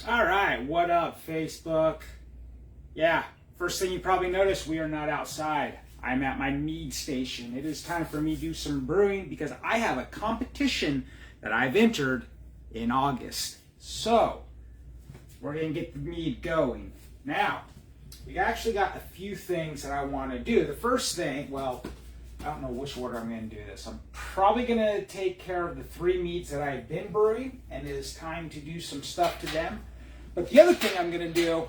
All right, what up, Facebook? Yeah, first thing you probably noticed, we are not outside. I'm at my Mead station. It is time for me to do some brewing because I have a competition that I've entered in August. So, we're going to get the Mead going. Now, we actually got a few things that I want to do. The first thing, well, I don't know which order I'm going to do this. I'm probably going to take care of the 3 meads that I've been brewing, and it is time to do some stuff to them. But the other thing I'm going to do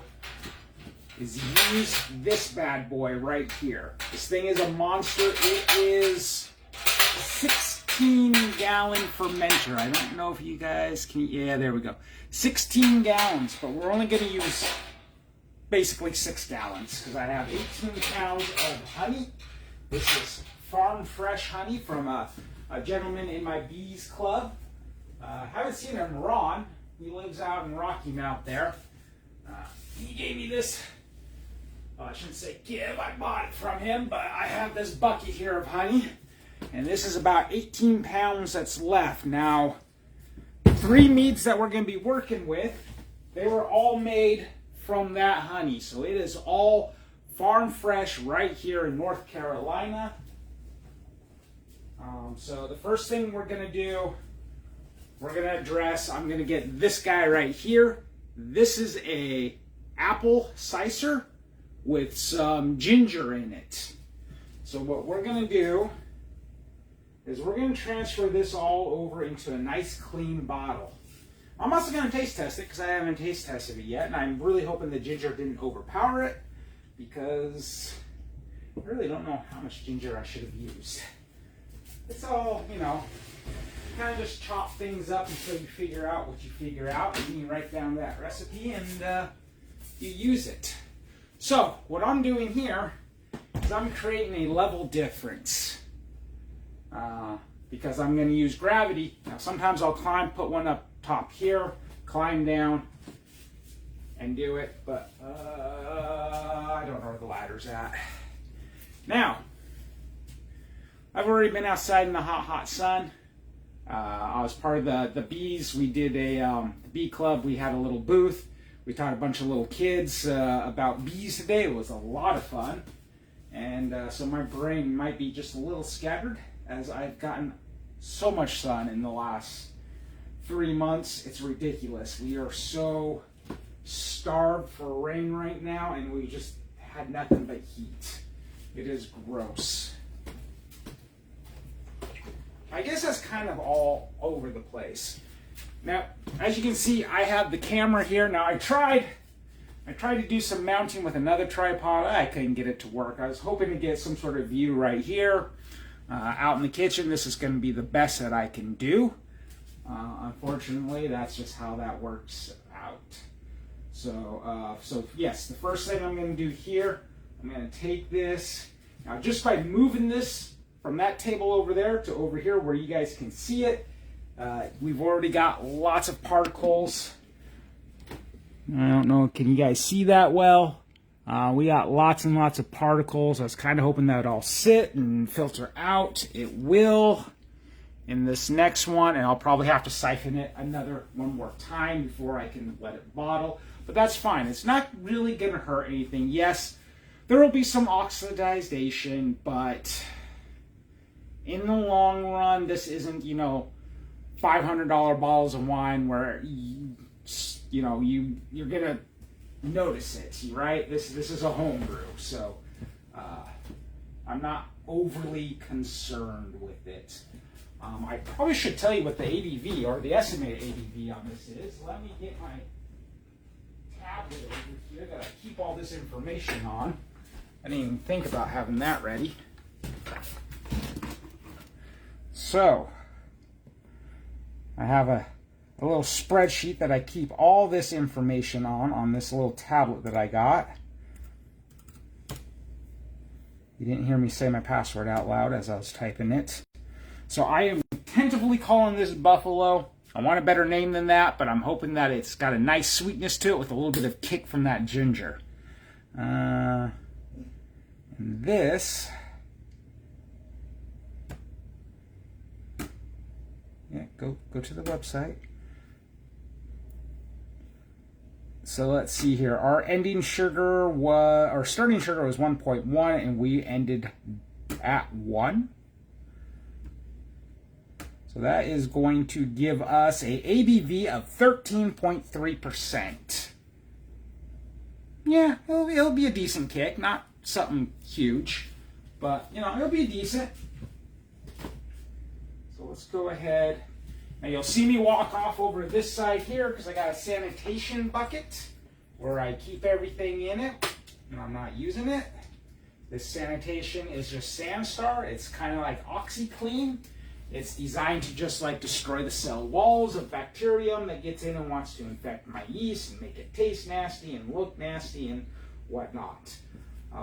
is use this bad boy right here. This thing is a monster. It is 16-gallon fermenter. I don't know if you guys can, yeah, there we go. 16 gallons, but we're only going to use basically 6 gallons because I have 18 pounds of honey. This is farm fresh honey from a gentleman in my bees club. Haven't seen him, Ron. He lives out in Rocky Mount there. He gave me this, I shouldn't say give, I bought it from him, but I have this bucket here of honey, and this is about 18 pounds that's left. Now, 3 meads that we're going to be working with, they were all made from that honey, so it is all farm fresh right here in North Carolina. So the first thing we're going to do, we're going to address, I'm going to get this guy right here. This is a apple cider with some ginger in it. So what we're going to do is we're going to transfer this all over into a nice clean bottle. I'm also going to taste test it because I haven't taste tested it yet, and I'm really hoping the ginger didn't overpower it because I really don't know how much ginger I should have used. It's all, you know, you kind of just chop things up until you figure out what you figure out, and you write down that recipe and you use it. So what I'm doing here is I'm creating a level difference because I'm going to use gravity. Now sometimes I'll climb, put one up top here, climb down and do it, but I don't know where the ladder's at. Now, I've already been outside in the hot sun. I was part of the bees. We did a bee club. We had a little booth. We taught a bunch of little kids about bees today. It was a lot of fun. And so my brain might be just a little scattered as I've gotten so much sun in the last 3 months. It's ridiculous. We are so starved for rain right now, and we just had nothing but heat. It is gross. I guess that's kind of all over the place. Now, as you can see, I have the camera here. Now, I tried to do some mounting with another tripod. I couldn't get it to work. I was hoping to get some sort of view right here out in the kitchen. This is going to be the best that I can do. Unfortunately, that's just how that works out. So yes, the first thing I'm going to do here, I'm going to take this. Now, just by moving this from that table over there to over here where you guys can see it, we've already got lots of particles. I don't know, can you guys see that well? We got lots and lots of particles. I was kind of hoping that would all sit and filter out. It will in this next one, and I'll probably have to siphon it one more time before I can let it bottle. But that's fine. It's not really going to hurt anything. Yes, there will be some oxidization, but in the long run, this isn't, you know, $500 bottles of wine where you're gonna notice it, right? This is a home brew, so I'm not overly concerned with it. I probably should tell you what the ABV or the estimated ABV on this is. Let me get my tablet over here that I keep all this information on. I didn't even think about having that ready. So, I have a little spreadsheet that I keep all this information on this little tablet that I got. You didn't hear me say my password out loud as I was typing it. So I am tentatively calling this Buffalo. I want a better name than that, but I'm hoping that it's got a nice sweetness to it with a little bit of kick from that ginger. And this... Yeah, go to the website. So let's see here. Our ending sugar was, our starting sugar was 1.1, and we ended at 1. So that is going to give us a ABV of 13.3%. Yeah, it'll be a decent kick. Not something huge, but you know, it'll be decent. So let's go ahead. Now you'll see me walk off over to this side here because I got a sanitation bucket where I keep everything in it and I'm not using it. This sanitation is just Sandstar. It's kind of like OxyClean. It's designed to just like destroy the cell walls of bacterium that gets in and wants to infect my yeast and make it taste nasty and look nasty and whatnot. We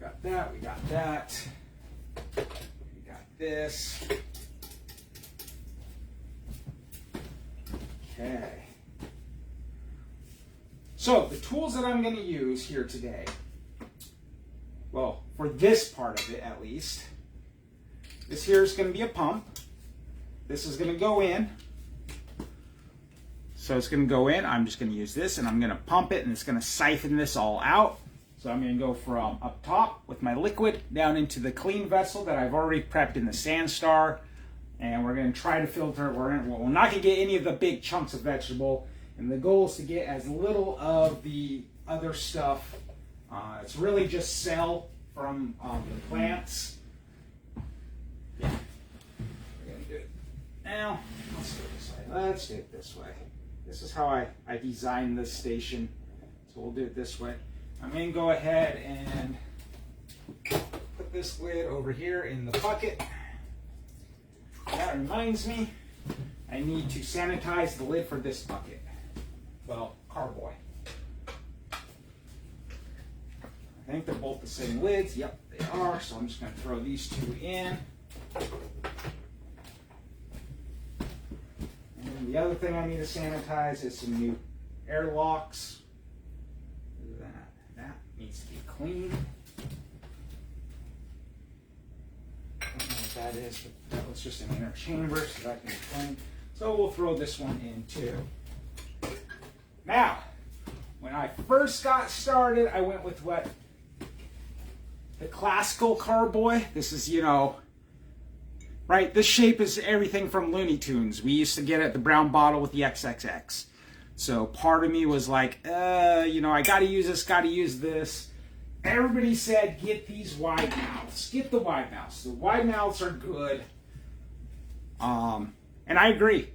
got that, we got that. We got this. Okay. So the tools that I'm going to use here today, well, for this part of it at least, this here is going to be a pump. This is going to go in. So it's going to go in. I'm just going to use this and I'm going to pump it and it's going to siphon this all out. So I'm going to go from up top with my liquid down into the clean vessel that I've already prepped in the Sandstar. And we're going to try to filter it. We're not going to get any of the big chunks of vegetable. And the goal is to get as little of the other stuff. It's really just cell from the plants. Yeah. We're going to do it now. Let's do it this way. Let's do it this way. This is how I designed this station. So we'll do it this way. I'm going to go ahead and put this lid over here in the bucket. That reminds me, I need to sanitize the lid for this bucket. Well, carboy. I think they're both the same lids. Yep, they are. So I'm just going to throw these two in. And the other thing I need to sanitize is some new airlocks. That needs to be clean. I don't know what that is, but that was just an inner chamber, so that can be clean. So we'll throw this one in too. Now, when I first got started, I went with what? The classical carboy. This is, you know, right? This shape is everything from Looney Tunes. We used to get it, the brown bottle with the XXX. So part of me was like, you know, I got to use this, got to use this. Everybody said, get these wide mouths. Get the wide mouths. The wide mouths are good. And I agree.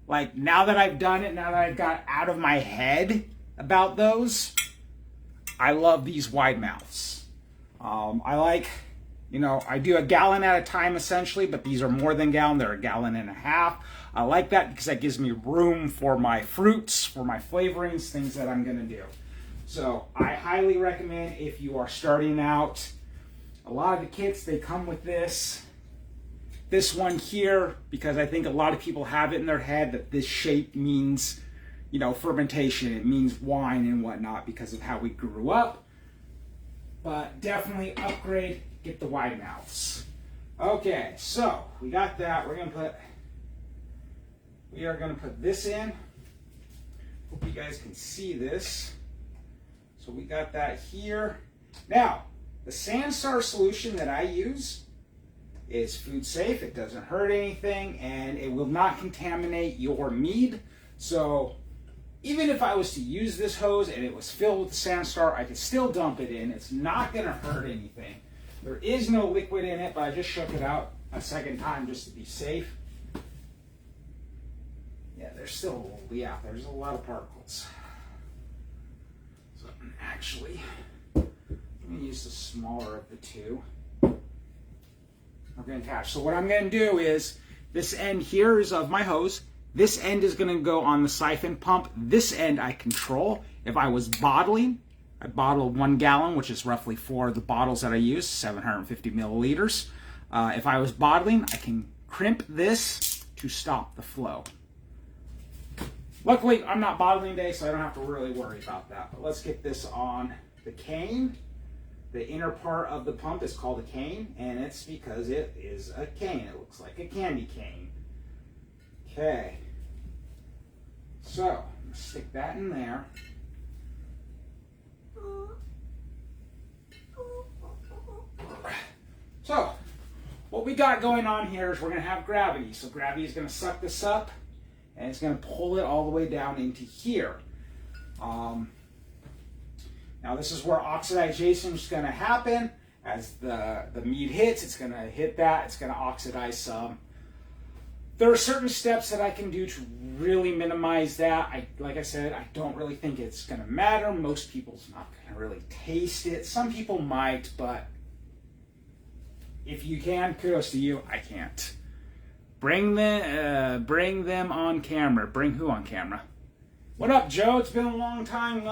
Like, now that I've done it, now that I've got out of my head about those, I love these wide mouths. I like, you know, I do a gallon at a time essentially, but these are more than a gallon. They're a gallon and a half. I like that because that gives me room for my fruits, for my flavorings, things that I'm going to do. So I highly recommend if you are starting out. A lot of the kits, they come with this one here, because I think a lot of people have it in their head that this shape means, you know, fermentation. It means wine and whatnot because of how we grew up. But definitely upgrade, get the wide mouths. Okay, so we got that. We are going to put this in. Hope you guys can see this. So we got that here. Now, the Sandstar solution that I use is food safe. It doesn't hurt anything, and it will not contaminate your mead. So even if I was to use this hose and it was filled with Sandstar, I could still dump it in. It's not going to hurt anything. There is no liquid in it, but I just shook it out a second time just to be safe. Yeah, there's still, yeah, there's a lot of particles. So actually, I'm going to use the smaller of the two. We're going to attach. So what I'm going to do is, this end here is of my hose. This end is going to go on the siphon pump. This end I control. If I was bottling, I bottle 1 gallon, which is roughly 4 of the bottles that I use, 750 milliliters. If I was bottling, I can crimp this to stop the flow. Luckily, I'm not bottling today, so I don't have to really worry about that. But let's get this on the cane. The inner part of the pump is called a cane, and it's because it is a cane. It looks like a candy cane. Okay. So, I'm going to stick that in there. So, what we got going on here is we're going to have gravity. So gravity is going to suck this up, and it's going to pull it all the way down into here. Now this is where oxidation is going to happen. As the mead hits, it's going to hit that. It's going to oxidize some. There are certain steps that I can do to really minimize that. Like I said, I don't really think it's going to matter. Most people's not going to really taste it. Some people might, but if you can, kudos to you. I can't. Bring them on camera. Bring who on camera? What up, Joe? It's been a long time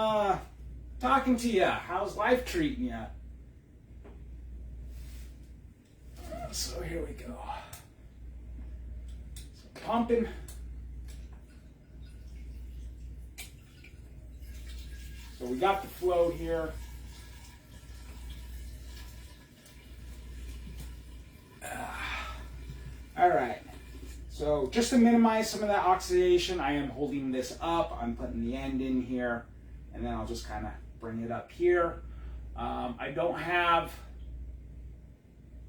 talking to you. How's life treating you? So here we go. So pumping. So we got the flow here. All right. So just to minimize some of that oxidation, I am holding this up. I'm putting the end in here, and then I'll just kind of bring it up here. I don't have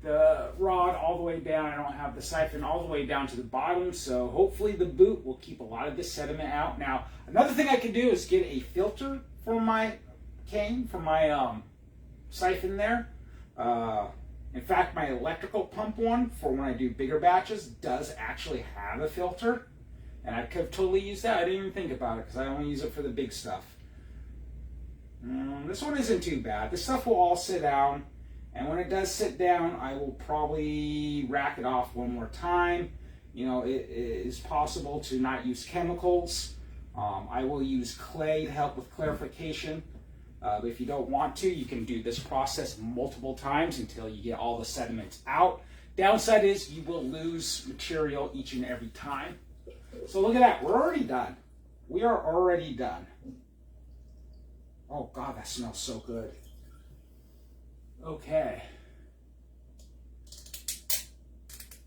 the rod all the way down. I don't have the siphon all the way down to the bottom, so hopefully the boot will keep a lot of this sediment out. Now, another thing I can do is get a filter for my cane, for my siphon there. In fact, my electrical pump one for when I do bigger batches does actually have a filter, and I could totally use that. I didn't even think about it because I only use it for the big stuff. This one isn't too bad. This stuff will all sit down, and when it does sit down, I will probably rack it off one more time. You know, it is possible to not use chemicals. I will use clay to help with clarification. But if you don't want to, you can do this process multiple times until you get all the sediments out. Downside is you will lose material each and every time. So look at that. We're already done. We are already done. Oh, God, that smells so good. Okay.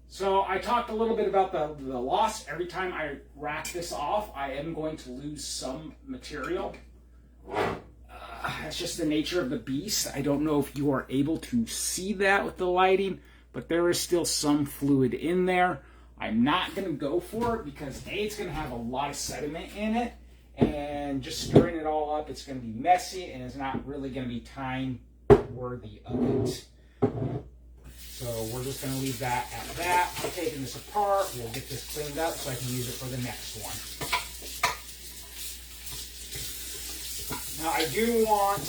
So I talked a little bit about the loss. Every time I rack this off, I am going to lose some material. That's just the nature of the beast. I don't know if you are able to see that with the lighting, but there is still some fluid in there. I'm not going to go for it because A, it's going to have a lot of sediment in it, and just stirring it all up, it's going to be messy, and it's not really going to be time worthy of it. So we're just going to leave that at that. I'm taking this apart. We'll get this cleaned up so I can use it for the next one. Now I do want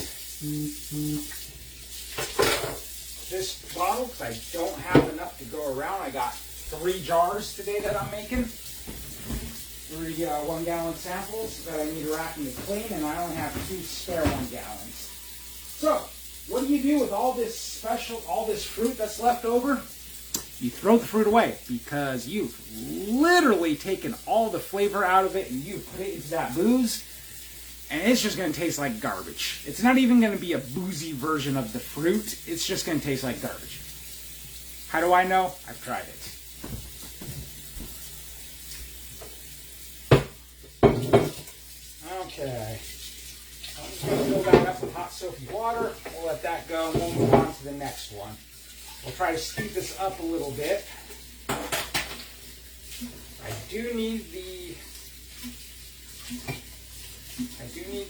this bottle because I don't have enough to go around. I got 3 jars today that I'm making. 3 1-gallon samples that I need to rack and clean, and I only have 2 spare 1 gallons. So, what do you do with all this fruit that's left over? You throw the fruit away because you've literally taken all the flavor out of it and you put it into that booze. And it's just going to taste like garbage. It's not even going to be a boozy version of the fruit. It's just going to taste like garbage. How do I know? I've tried it. Okay. I'm just going to fill that up with hot soapy water. We'll let that go and we'll move on to the next one. We'll try to speed this up a little bit. I do need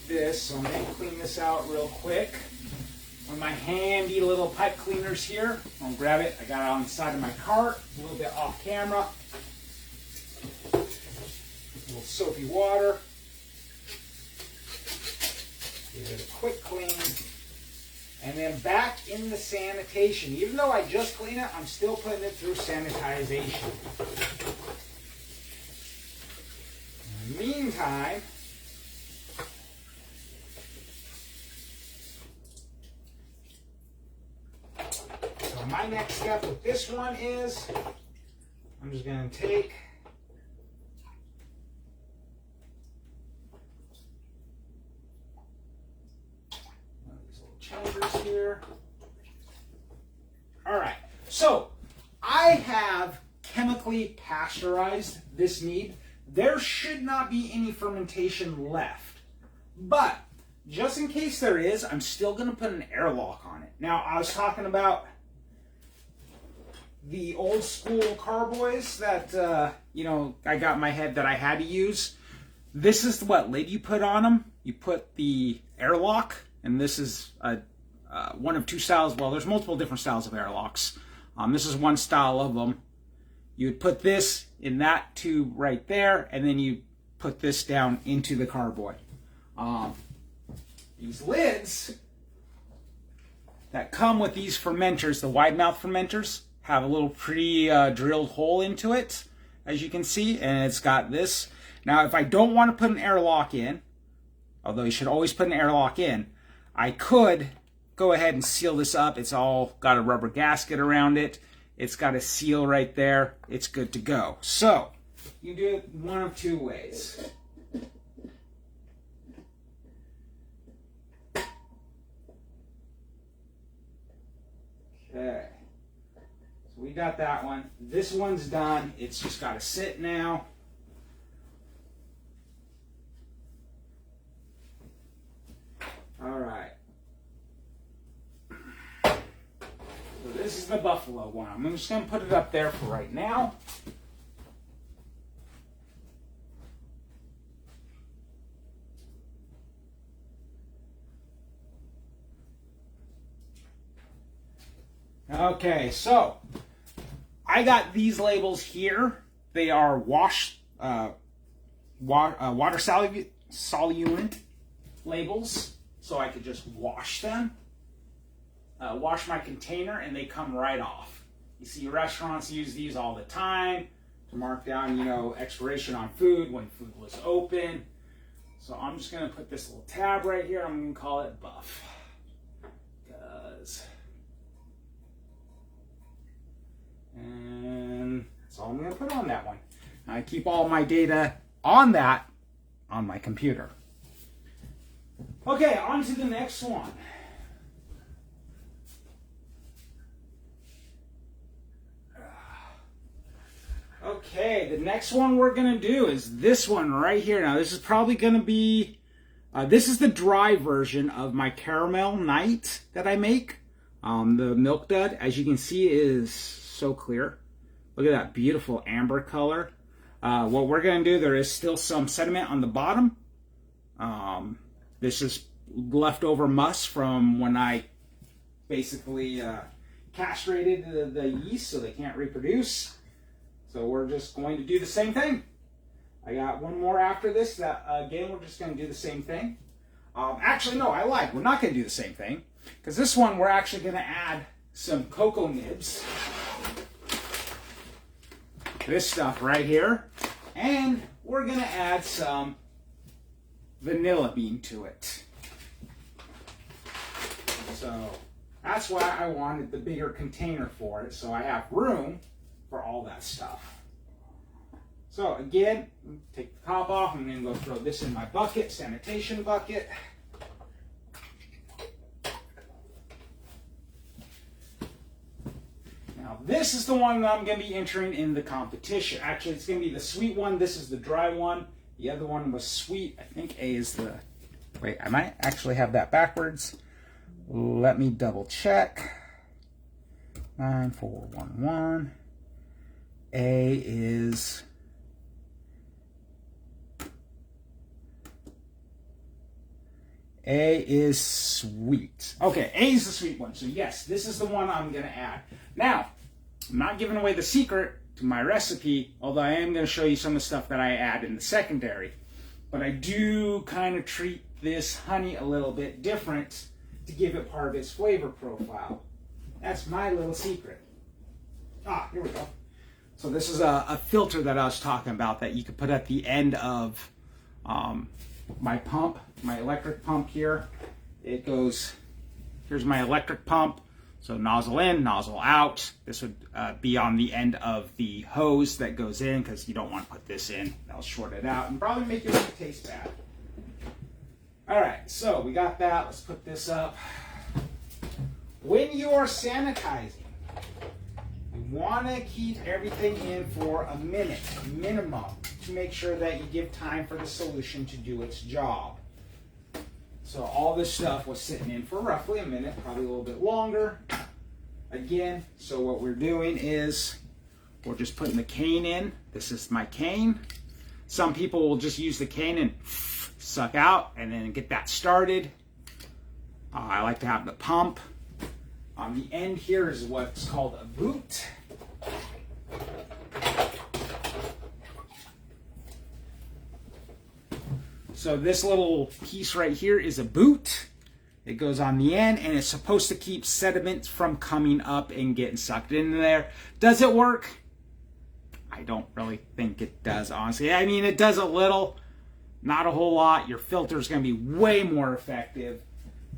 this, so I'm going to clean this out real quick. One of my handy little pipe cleaners here. I'll grab it. I got it on the side of my cart, a little bit off camera. A little soapy water. Give it a quick clean. And then back in the sanitation. Even though I just cleaned it, I'm still putting it through sanitization. In the meantime, my next step with this one is I'm just going to take one of these little chambers here. All right, so I have chemically pasteurized this mead. there should not be any fermentation left. But just in case there is, I'm still going to put an airlock on it. Now, I was talking about the old school carboys that, you know, I got in my head that I had to use. This is what lid you put on them. You put the airlock, and this is one of two styles. Well, there's multiple different styles of airlocks. This is one style of them. You would put this in that tube right there, and then you put this down into the carboy. These lids that come with these fermenters, the wide mouth fermenters, have a little pre-drilled hole into it, as you can see, and it's got this. Now, if I don't want to put an airlock in, although you should always put an airlock in, I could go ahead and seal this up. It's all got a rubber gasket around it. It's got a seal right there. It's good to go. So, you do it one of two ways. Okay. So we got that one. This one's done. It's just got to sit now. All right. So this is the buffalo one. I'm just going to put it up there for right now. Okay, so I got these labels here. They are water solute labels, so I could just wash them. Wash my container, and they come right off. You see restaurants use these all the time to mark down, you know, expiration on food, when food was open. So I'm just going to put this little tab right here. I'm going to call it buff. And that's all I'm going to put on that one. I keep all my data on that on my computer. Okay, on to the next one. Okay, the next one we're going to do is this one right here. Now, this is probably going to be, this is the dry version of my caramel night that I make. The milk dud, as you can see, is so clear. Look at that beautiful amber color. What we're going to do, there is still some sediment on the bottom. This is leftover must from when I basically castrated the yeast so they can't reproduce. So we're just going to do the same thing. I got one more after this that, again, we're just going to do the same thing. Actually, no, I lied. We're not going to do the same thing, because this one we're actually going to add some cocoa nibs. This stuff right here. And we're going to add some vanilla bean to it. So that's why I wanted the bigger container for it, so I have room for all that stuff. So again, take the top off. I'm going to go throw this in my bucket, sanitation bucket. Now this is the one that I'm going to be entering in the competition. Actually, it's going to be the sweet one. This is the dry one. The other one was sweet. I think A is the... Wait, I might actually have that backwards. Let me double check. 9411. A is... A is sweet. Okay, A is the sweet one. So yes, this is the one I'm going to add. Now, I'm not giving away the secret to my recipe, although I am going to show you some of the stuff that I add in the secondary. But I do kind of treat this honey a little bit different to give it part of its flavor profile. That's my little secret. Ah, here we go. So this is a filter that I was talking about that you could put at the end of my pump, my electric pump here. It goes, here's my electric pump. So nozzle in, nozzle out. This would be on the end of the hose that goes in, because you don't want to put this in. That'll short it out and probably make your food taste bad. All right, so we got that. Let's put this up. When you are sanitizing, you want to keep everything in for a minute minimum. to make sure that you give time for the solution to do its job. So all this stuff was sitting in for roughly a minute, probably a little bit longer. Again, so what we're doing is we're just putting the cane in. This is my cane. Some people will just use the cane and suck out and then get that started. I like to have the pump. On the end here is what's called a boot. So this little piece right here is a boot. It goes on the end and it's supposed to keep sediment from coming up and getting sucked into there. Does it work? I don't really think it does, honestly. I mean, it does a little, not a whole lot. Your filter is going to be way more effective.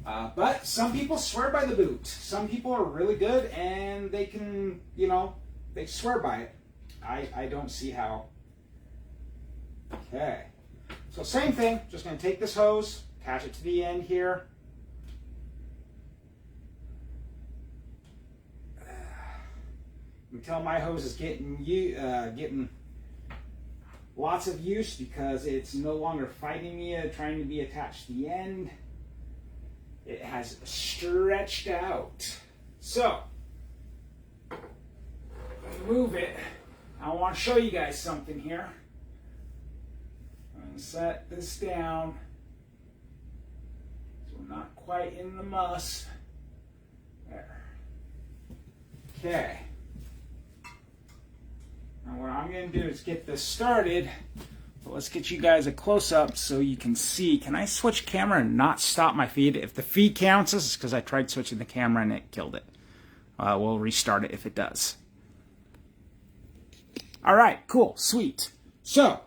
But some people swear by the boot. Some people are really good and they can, you know, they swear by it. I don't see how. Okay. So same thing, just going to take this hose, attach it to the end here. You can tell my hose is getting lots of use because it's no longer fighting me, trying to be attached to the end. It has stretched out. So, move it. I want to show you guys something here. I'm going to set this down so we're not quite in the muss. There. Okay. Now what I'm going to do is get this started. But let's get you guys a close-up so you can see. Can I switch camera and not stop my feed? If the feed counts, it's because I tried switching the camera and it killed it. We'll restart it if it does. All right, cool, sweet. So,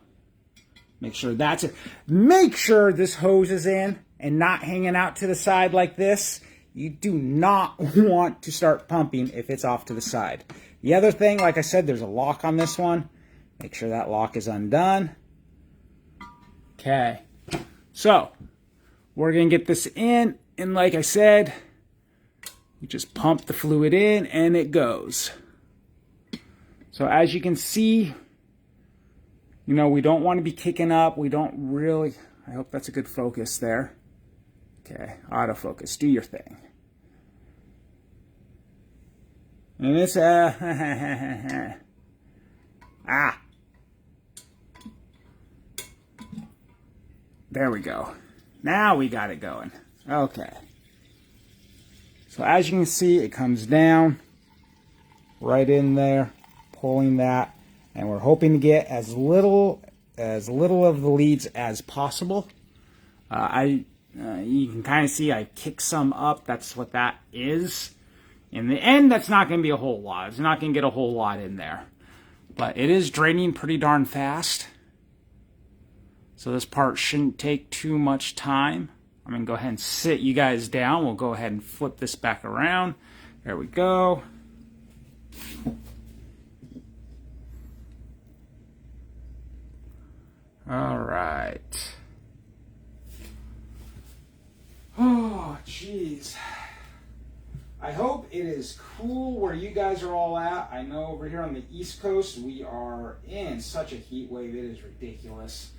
make sure that's it. Make sure this hose is in and not hanging out to the side like this. You do not want to start pumping if it's off to the side. The other thing, like I said, there's a lock on this one. Make sure that lock is undone. Okay, so we're going to get this in, and like I said, you just pump the fluid in and it goes. So as you can see, you know, we don't want to be kicking up. We don't really, I hope that's a good focus there. Okay, autofocus, do your thing. And this, there we go. Now we got it going. Okay. So as you can see, it comes down right in there, pulling that, and we're hoping to get as little of the leads as possible. You can kind of see I kick some up. That's what that is. In the end, that's not going to be a whole lot. It's not going to get a whole lot in there. But it is draining pretty darn fast. So this part shouldn't take too much time. I'm going to go ahead and sit you guys down. We'll go ahead and flip this back around. There we go. All right. Oh, jeez. I hope it is cool where you guys are all at. I know over here on the East Coast, we are in such a heat wave. It is ridiculous.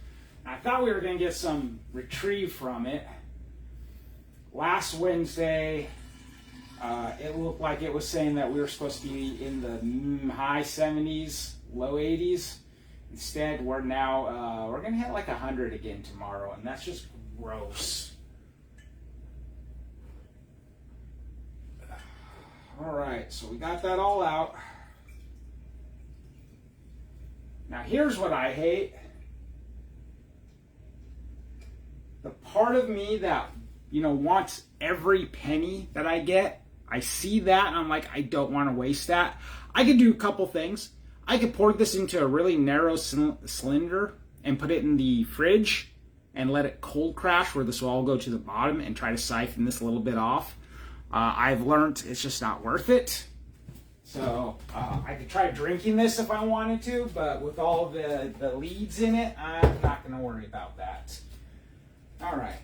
I thought we were going to get some reprieve from it. Last Wednesday, it looked like it was saying that we were supposed to be in the high 70s, low 80s. Instead, we're now, we're going to hit like 100 again tomorrow, and that's just gross. All right, so we got that all out. Now here's what I hate. The part of me that, you know, wants every penny that I get, I see that and I'm like, I don't want to waste that. I could do a couple things. I could pour this into a really narrow cylinder and put it in the fridge and let it cold crash where this will all go to the bottom and try to siphon this a little bit off. I've learned it's just not worth it. So I could try drinking this if I wanted to, but with all the leads in it, I'm not going to worry about that. All right.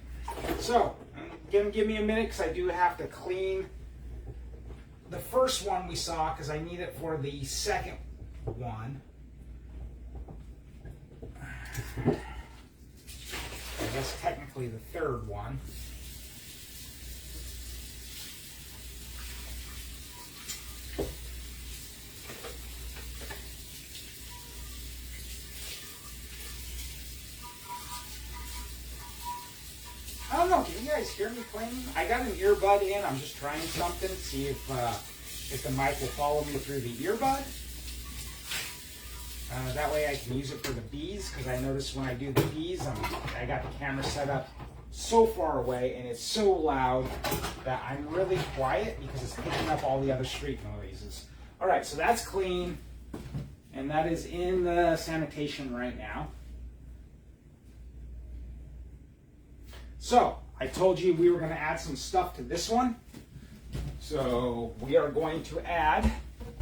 So give me a minute because I do have to clean the first one we saw because I need it for the second one. I guess technically the third one. I don't know, can you guys hear me playing? I got an earbud in, I'm just trying something, see if the mic will follow me through the earbud. That way I can use it for the bees, because I notice when I do the bees, I got the camera set up so far away and it's so loud that I'm really quiet because it's picking up all the other street noises. All right, so that's clean, and that is in the sanitation right now. So, I told you we were going to add some stuff to this one. So, we are going to add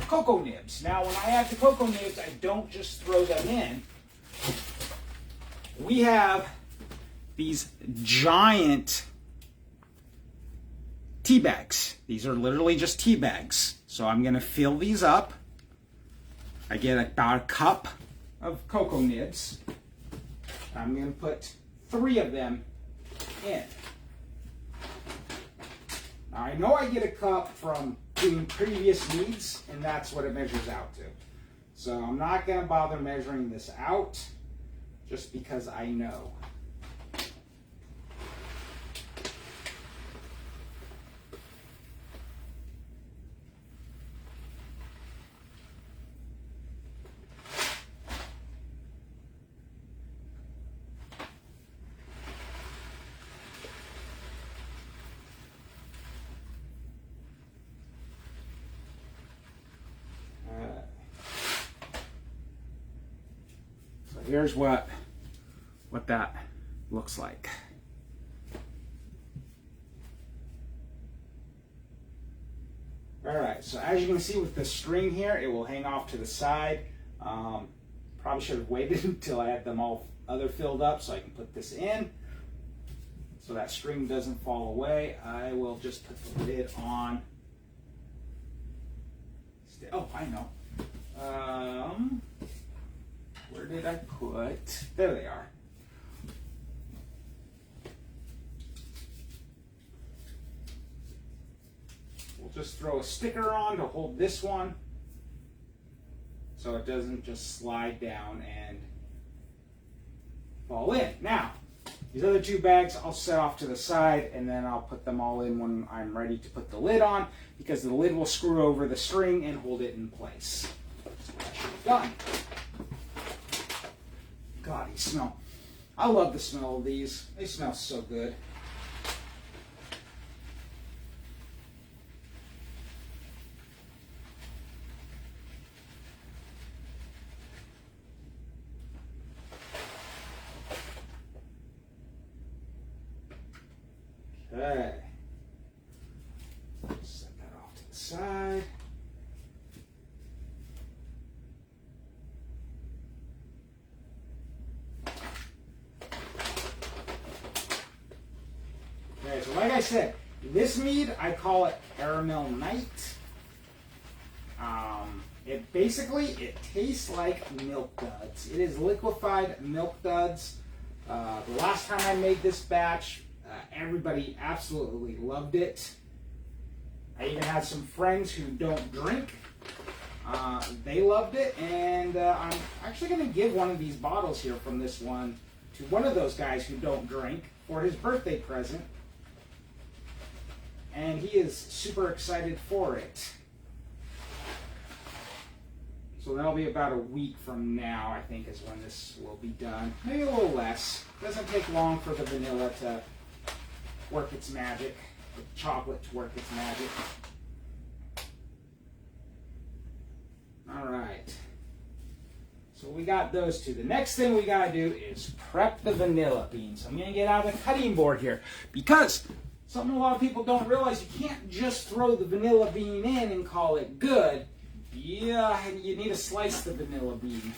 cocoa nibs. Now, when I add the cocoa nibs, I don't just throw them in. We have these giant tea bags. These are literally just tea bags. So, I'm going to fill these up. I get about a cup of cocoa nibs. I'm going to put 3 of them in. Now, I know I get a cup from doing previous meads, and that's what it measures out to. So I'm not going to bother measuring this out just because I know. Here's what that looks like. All right, so as you can see with the string here, it will hang off to the side. Probably should have waited until I had them all other filled up so I can put this in. So that string doesn't fall away. I will just put the lid on. Oh, I know. Where did I put? There they are. We'll just throw a sticker on to hold this one so it doesn't just slide down and fall in. Now, these other 2 bags I'll set off to the side, and then I'll put them all in when I'm ready to put the lid on, because the lid will screw over the string and hold it in place. That's what I should have done. God, these smell. I love the smell of these. They smell so good. Okay. Set that off to the side. Okay, so like I said, this mead, I call it Caramel Night. It tastes like milk duds. It is liquefied milk duds. The last time I made this batch, everybody absolutely loved it. I even had some friends who don't drink. They loved it, and I'm actually going to give one of these bottles here from this one to one of those guys who don't drink for his birthday present. And he is super excited for it. So that'll be about a week from now, I think, is when this will be done. Maybe a little less. Doesn't take long for the vanilla to work its magic, the chocolate to work its magic. All right. So we got those 2. The next thing we gotta do is prep the vanilla beans. I'm gonna get out the cutting board here, because something a lot of people don't realize, you can't just throw the vanilla bean in and call it good. Yeah, you need to slice the vanilla bean.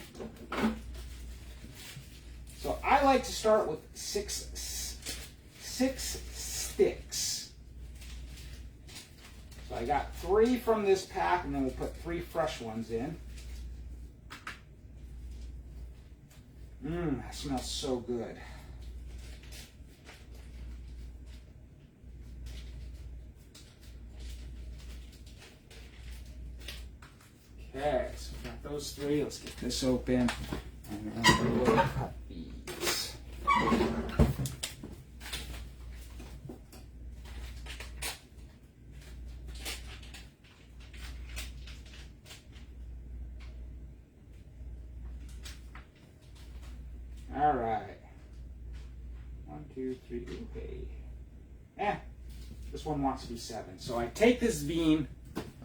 So I like to start with six sticks. So I got 3 from this pack, and then we'll put 3 fresh ones in. That smells so good. Okay, so we got those three. Let's get this open. And then we'll cut these. All right. 1, 2, 3. Okay. This one wants to be 7. So I take this bean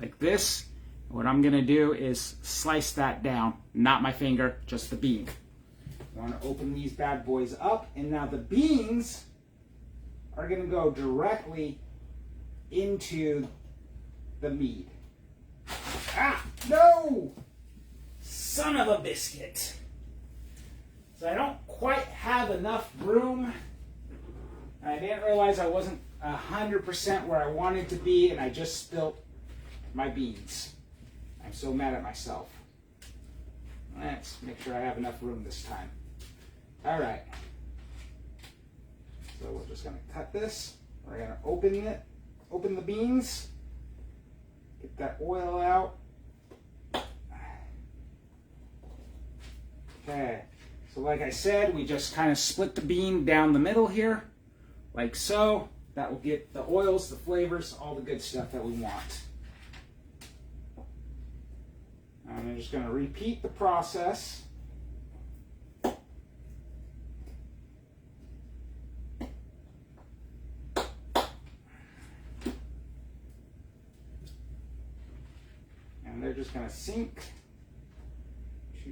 like this. What I'm going to do is slice that down. Not my finger, just the bean. I want to open these bad boys up. And now the beans are going to go directly into the mead. Ah, no! Son of a biscuit. So I don't quite have enough room. I didn't realize I wasn't 100% where I wanted to be, and I just spilled my beans. I'm so mad at myself. Let's make sure I have enough room this time. All right. So we're just going to cut this. We're going to open the beans, get that oil out. Okay. So like I said, we just kind of split the bean down the middle here, like so. That will get the oils, the flavors, all the good stuff that we want. And I'm just going to repeat the process. And they're just going to sink to...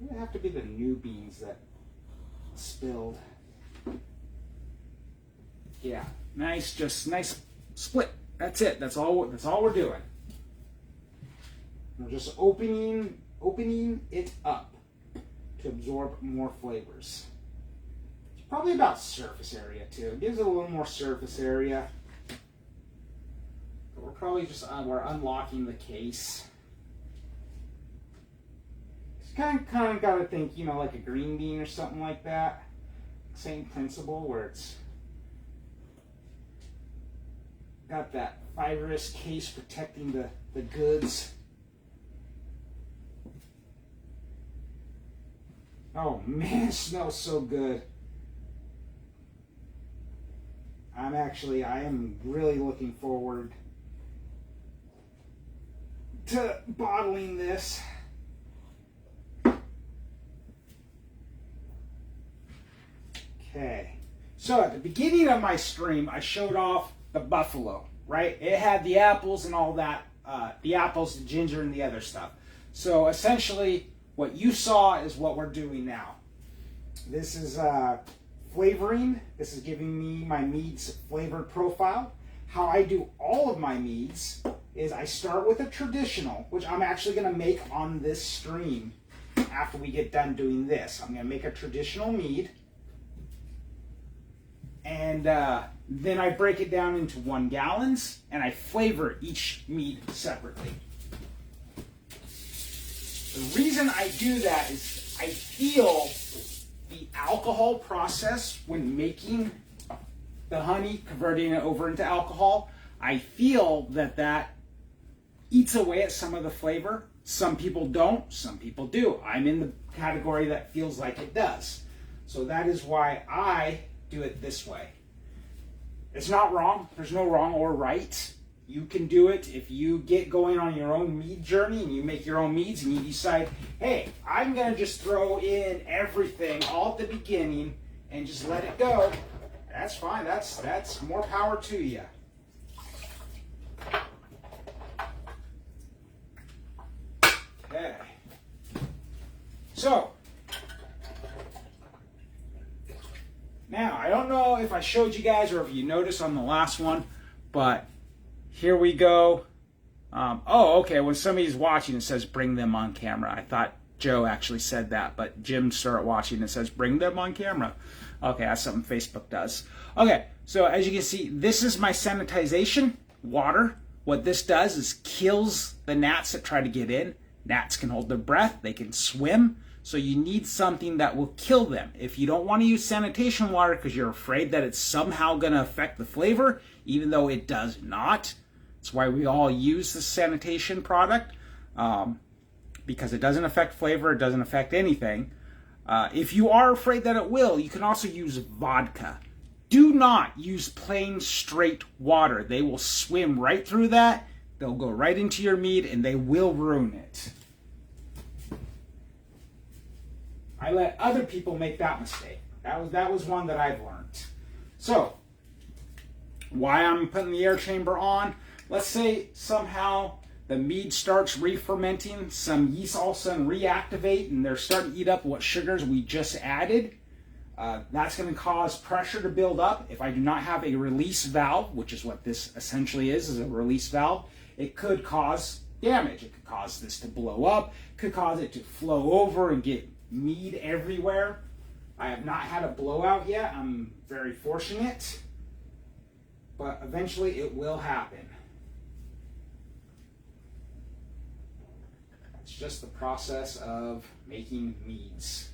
It have to be the new beans that spilled. Yeah, nice, just nice split. That's it. That's all we're doing. We're just opening it up to absorb more flavors. It's probably about surface area too. It gives it a little more surface area. But we're probably just we're unlocking the case. It's kind of got to think, you know, like a green bean or something like that. Same principle where it's got that fibrous case protecting the goods. Oh man, it smells so good. I am really looking forward to bottling this. Okay, so at the beginning of my stream, I showed off the buffalo, right? It had the apples and all that, the apples, the ginger, and the other stuff. So essentially, what you saw is what we're doing now. This is flavoring. This is giving me my mead's flavored profile. How I do all of my meads is I start with a traditional, which I'm actually going to make on this stream after we get done doing this. I'm going to make a traditional mead. And then I break it down into 1 gallons, and I flavor each mead separately. The reason I do that is I feel the alcohol process when making the honey, converting it over into alcohol, I feel that eats away at some of the flavor. Some people don't, some people do. I'm in the category that feels like it does. So that is why I do it this way. It's not wrong. There's no wrong or right. You can do it if you get going on your own mead journey and you make your own meads and you decide, hey, I'm going to just throw in everything all at the beginning and just let it go. That's fine. That's more power to you. Okay. So, now, I don't know if I showed you guys or if you noticed on the last one, but here we go. Oh, okay, when somebody's watching, it says bring them on camera. I thought Joe actually said that, but Jim started watching and it says bring them on camera. Okay, that's something Facebook does. Okay, so as you can see, this is my sanitization water. What this does is kills the gnats that try to get in. Gnats can hold their breath, they can swim, so you need something that will kill them. If you don't want to use sanitation water because you're afraid that it's somehow going to affect the flavor, even though it does not, that's why we all use the sanitation product, because it doesn't affect flavor, it doesn't affect anything. If you are afraid that it will, you can also use vodka. Do not use plain straight water. They will swim right through that. They'll go right into your mead and they will ruin it. I let other people make that mistake. That was one that I've learned. So, why I'm putting the air chamber on, let's say somehow the mead starts re-fermenting, some yeast all of a sudden reactivate and they're starting to eat up what sugars we just added. That's going to cause pressure to build up. If I do not have a release valve, which is what this essentially is a release valve, it could cause damage. It could cause this to blow up, could cause it to flow over and get mead everywhere. I have not had a blowout yet. I'm very fortunate, but eventually it will happen. It's just the process of making meads.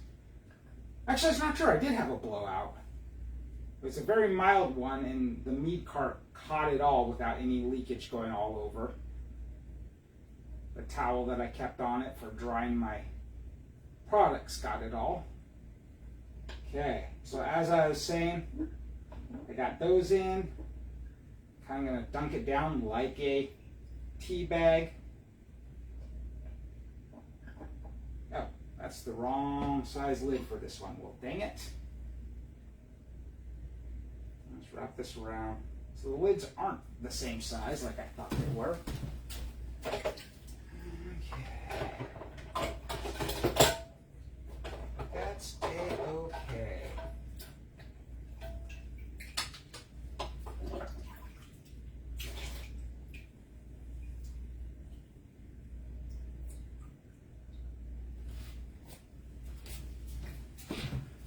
Actually, that's not true. I did have a blowout. It was a very mild one, and the mead cart caught it all without any leakage going all over. The towel that I kept on it for drying my products got it all. Okay, so as I was saying, I got those in. Kind of going to dunk it down like a tea bag. Oh, that's the wrong size lid for this one. Well, dang it. Let's wrap this around. So the lids aren't the same size like I thought they were. Okay. That's a-okay.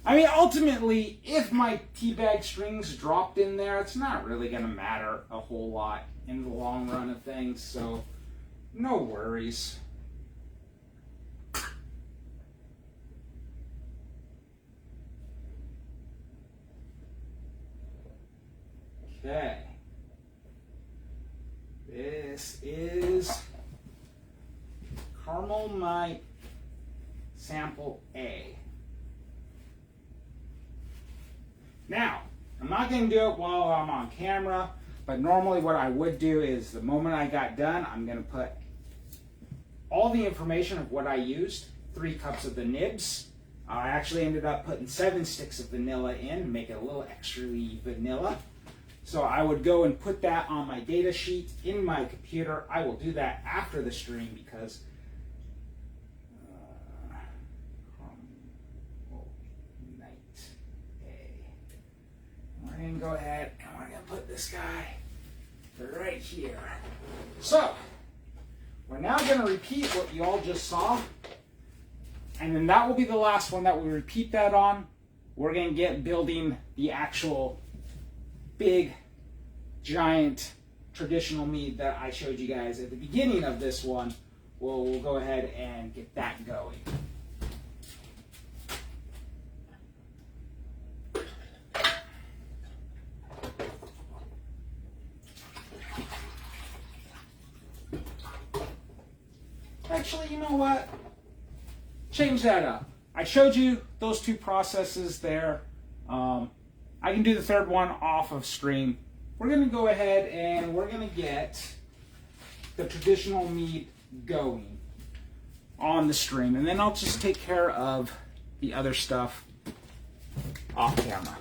I mean, ultimately, if my tea bag strings dropped in there, it's not really going to matter a whole lot in the long run of things, so no worries. Okay. This is caramel mite sample A. Now, I'm not going to do it while I'm on camera, but normally what I would do is the moment I got done, I'm going to put all the information of what I used, 3 cups of the nibs. I actually ended up putting 7 sticks of vanilla in, make it a little extra vanilla. So I would go and put that on my data sheet in my computer. I will do that after the stream because we're going to go ahead and we're going to put this guy right here. So, we're now going to repeat what you all just saw. And then that will be the last one that we repeat that on. We're going to get building the actual big, giant, traditional mead that I showed you guys at the beginning of this one. We'll go ahead and get that going. Actually, you know what? Change that up. I showed you those 2 processes there. I can do the third one off of stream. We're going to go ahead and we're going to get the traditional mead going on the stream. And then I'll just take care of the other stuff off camera.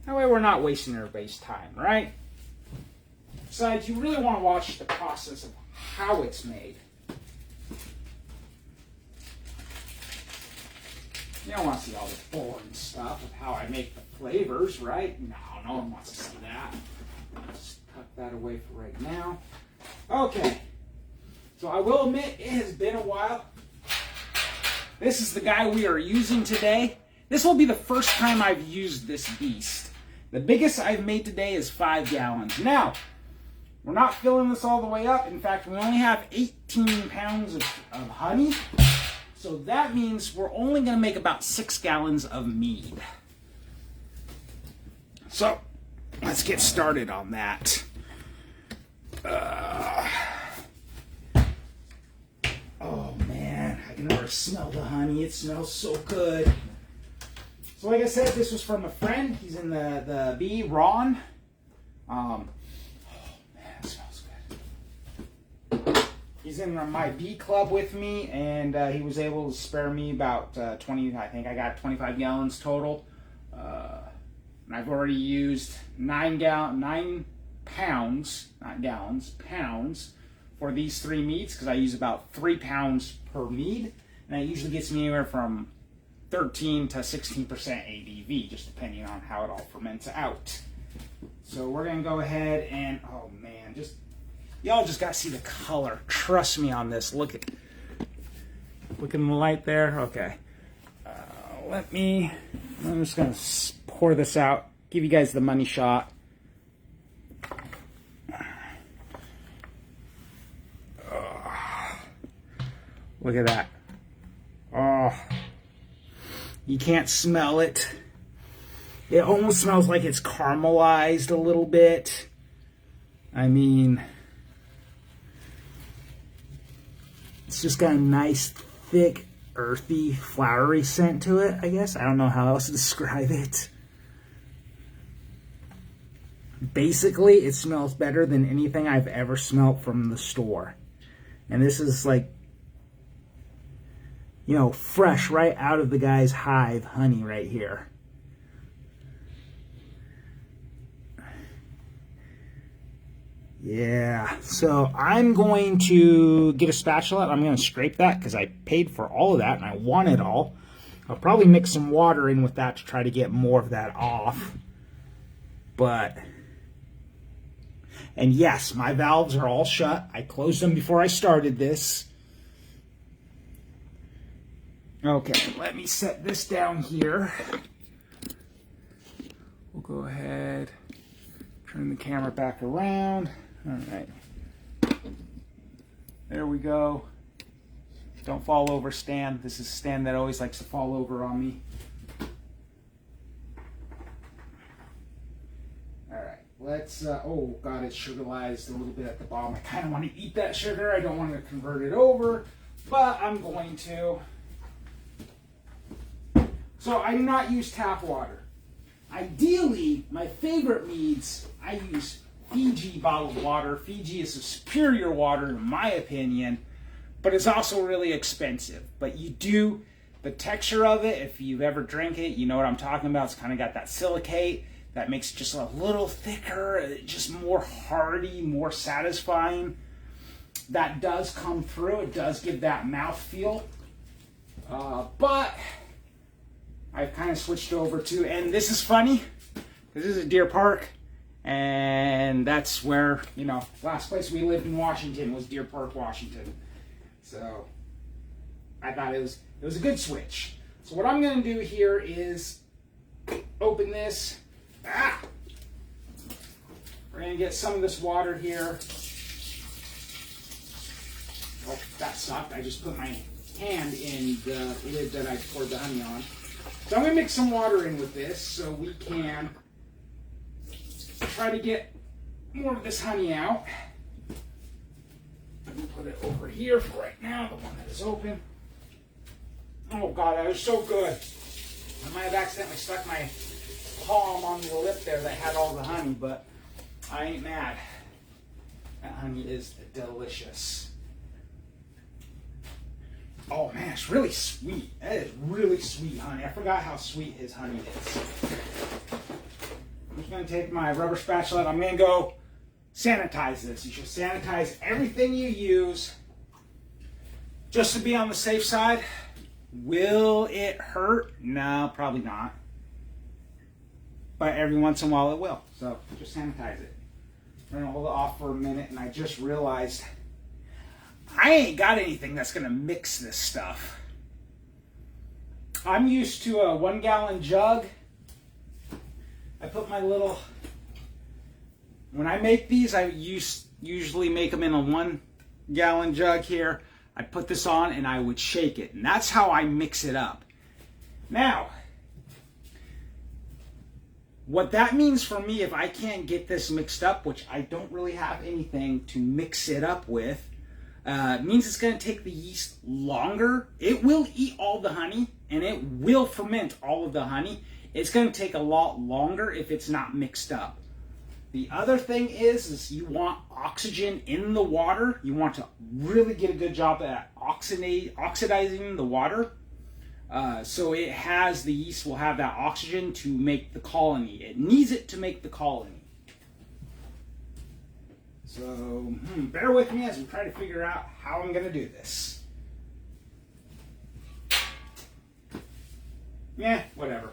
That way we're not wasting everybody's time, right? Besides, you really want to watch the process of how it's made. You don't want to see all this boring stuff of how I make the flavors, right? No one wants to see that. Just tuck that away for right now. Okay. So I will admit, it has been a while. This is the guy we are using today. This will be the first time I've used this beast. The biggest I've made today is 5 gallons. Now, We're not filling this all the way up. In fact, we only have 18 pounds of honey. So that means we're only going to make about 6 gallons of mead. So let's get started on that. Oh man, I can already smell the honey. It smells so good. So like I said, this was from a friend. He's in the bee, Ron. Oh man, it smells good. He's in my bee club with me, and he was able to spare me about 20, I think I got 25 gallons total. And I've already used 9 pounds, not gallons, pounds for these 3 meads, because I use about 3 pounds per mead, and it usually gets me anywhere from 13 to 16% ABV, just depending on how it all ferments out. So we're gonna go ahead and, oh man, y'all just gotta see the color. Trust me on this. Look in the light there. Okay. I'm just gonna pour this out, give you guys the money shot. Look at that. Oh, you can't smell it. It almost smells like it's caramelized a little bit. I mean, it's just got a nice, thick, earthy, flowery scent to it, I guess. I don't know how else to describe it. Basically, it smells better than anything I've ever smelled from the store. And this is like, you know, fresh right out of the guy's hive honey right here. Yeah, so I'm going to get a spatula. I'm going to scrape that because I paid for all of that and I want it all. I'll probably mix some water in with that to try to get more of that off. And yes, my valves are all shut. I closed them before I started this. Okay, let me set this down here. We'll go ahead, turn the camera back around. All right. There we go. Don't fall over, Stan. This is Stan that always likes to fall over on me. All right, let's, oh God, it's sugarized a little bit at the bottom. I kind of want to eat that sugar. I don't want to convert it over, but I'm going to. So I do not use tap water. Ideally, my favorite meads, I use Fiji bottled water. Fiji is a superior water in my opinion, but it's also really expensive. But you do, the texture of it, if you've ever drank it, you know what I'm talking about. It's kind of got that silicate that makes it just a little thicker, just more hearty, more satisfying. That does come through. It does give that mouthfeel. But I've kind of switched over to, and this is funny, this is a Deer Park, and that's where, you know, last place we lived in Washington was Deer Park, Washington. So I thought it was a good switch. So what I'm going to do here is open this. We're going to get some of this water here. Oh, that sucked. I just put my hand in the lid that I poured the honey on. So I'm going to mix some water in with this so we can try to get more of this honey out. I'm going to put it over here for right now, the one that is open. Oh God, that was so good. I might have accidentally stuck my palm on the lip there that had all the honey, but I ain't mad. That honey is delicious. Oh man, it's really sweet. That is really sweet honey. I forgot how sweet his honey is. I'm just going to take my rubber spatula. I'm going to go sanitize this. You should sanitize everything you use just to be on the safe side. Will it hurt? No, probably not. But every once in a while it will. So just sanitize it. I'm going to hold it off for a minute, and I just realized I ain't got anything that's going to mix this stuff. I'm used to a 1 gallon jug. I put my little, when I make these, I use usually make them in a 1-gallon jug here. I'd put this on and I would shake it. And that's how I mix it up. Now, what that means for me, if I can't get this mixed up, which I don't really have anything to mix it up with, means it's going to take the yeast longer. It will eat all the honey and it will ferment all of the honey. It's going to take a lot longer if it's not mixed up. The other thing is you want oxygen in the water. You want to really get a good job at oxidizing the water. So the yeast will have that oxygen to make the colony. It needs it to make the colony. So bear with me as we try to figure out how I'm going to do this. Yeah, whatever.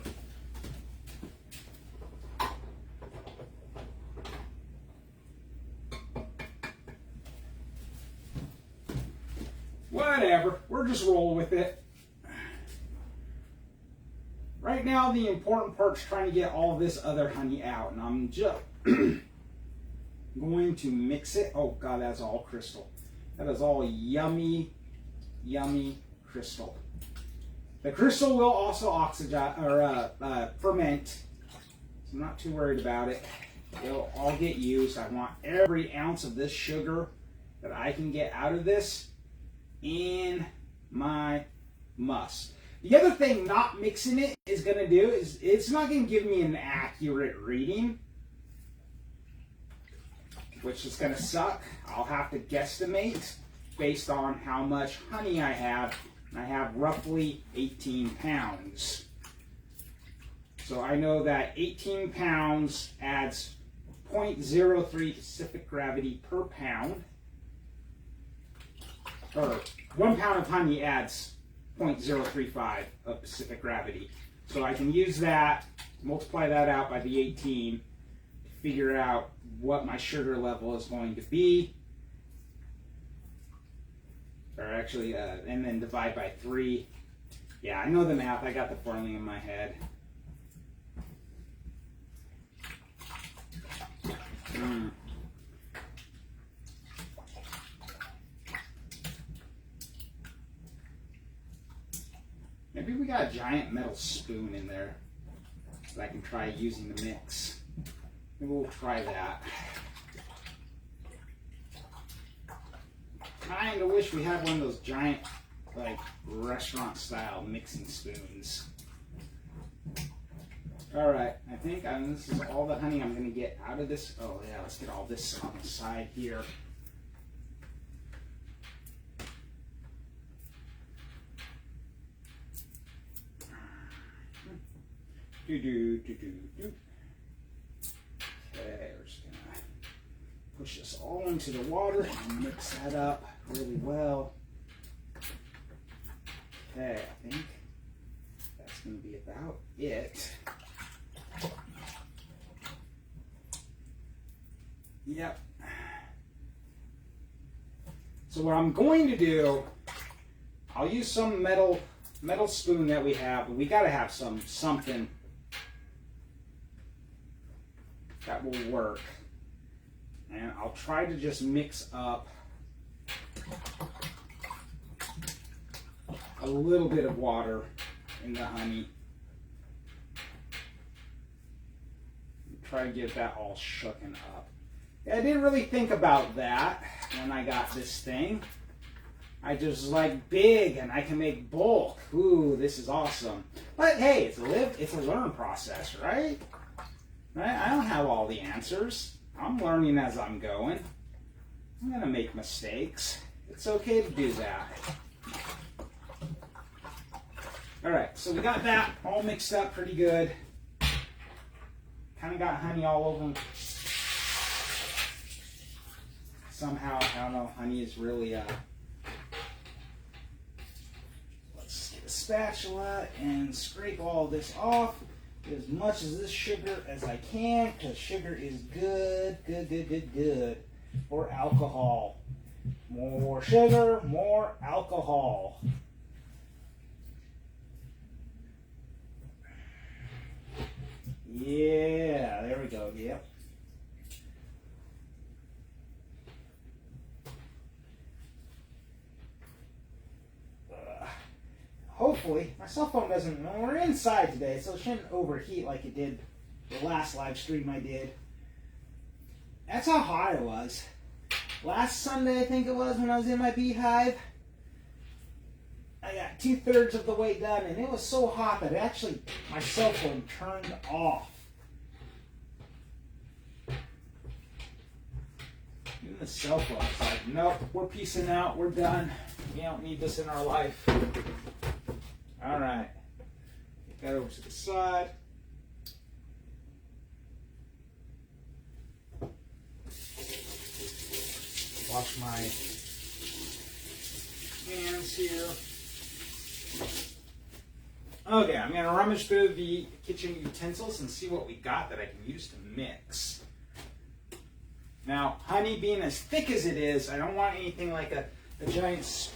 Whatever, we're just rolling with it. Right now, the important part's trying to get all this other honey out, and I'm just going to mix it. Oh God, that's all crystal. That is all yummy, yummy crystal. The crystal will also oxidize or ferment, so I'm not too worried about it. It'll all get used. I want every ounce of this sugar that I can get out of this in my must. The other thing not mixing it is going to do is it's not going to give me an accurate reading, which is going to suck. I'll have to guesstimate based on how much honey I have. And I have roughly 18 pounds. So I know that 18 pounds adds 0.03 Pacific gravity per pound. Or 1 pound of honey adds 0.035 of Pacific gravity. So I can use that, multiply that out by the 18 to figure out what my sugar level is going to be. Or actually, and then divide by 3. Yeah, I know the math. I got the formula in my head. Maybe we got a giant metal spoon in there that I can try using the mix. Maybe we'll try that. Kinda wish we had one of those giant, like, restaurant-style mixing spoons. Alright, I think this is all the honey I'm going to get out of this. Oh yeah, let's get all this on the side here. Okay, we're just going to push this all into the water and mix that up really well. Okay, I think that's going to be about it. Yep. So what I'm going to do, I'll use some metal spoon that we have, but we got to have something that will work. And I'll try to just mix up a little bit of water in the honey. Try to get that all shooken up. Yeah, I didn't really think about that when I got this thing. I just was like, big and I can make bulk. Ooh, this is awesome. But hey, it's a learn process, right? I don't have all the answers. I'm learning as I'm going. I'm going to make mistakes. It's okay to do that. Alright, so we got that all mixed up pretty good. Kind of got honey all over them. Somehow, I don't know, honey is really, let's get a spatula and scrape all this off. As much as this sugar as I can, because sugar is good for alcohol. More sugar, more alcohol. Yeah, there we go, yep. hopefully, my cell phone doesn't, well, we're inside today, so it shouldn't overheat like it did the last live stream I did. That's how hot it was. Last Sunday, I think it was, when I was in my beehive, I got 2/3 of the way done, and it was so hot that actually my cell phone turned off. Even the cell phone was like, nope, we're peacing out, we're done. We don't need this in our life. All right, get that over to the side. Wash my hands here. Okay, I'm going to rummage through the kitchen utensils and see what we got that I can use to mix. Now, honey being as thick as it is, I don't want anything like a giant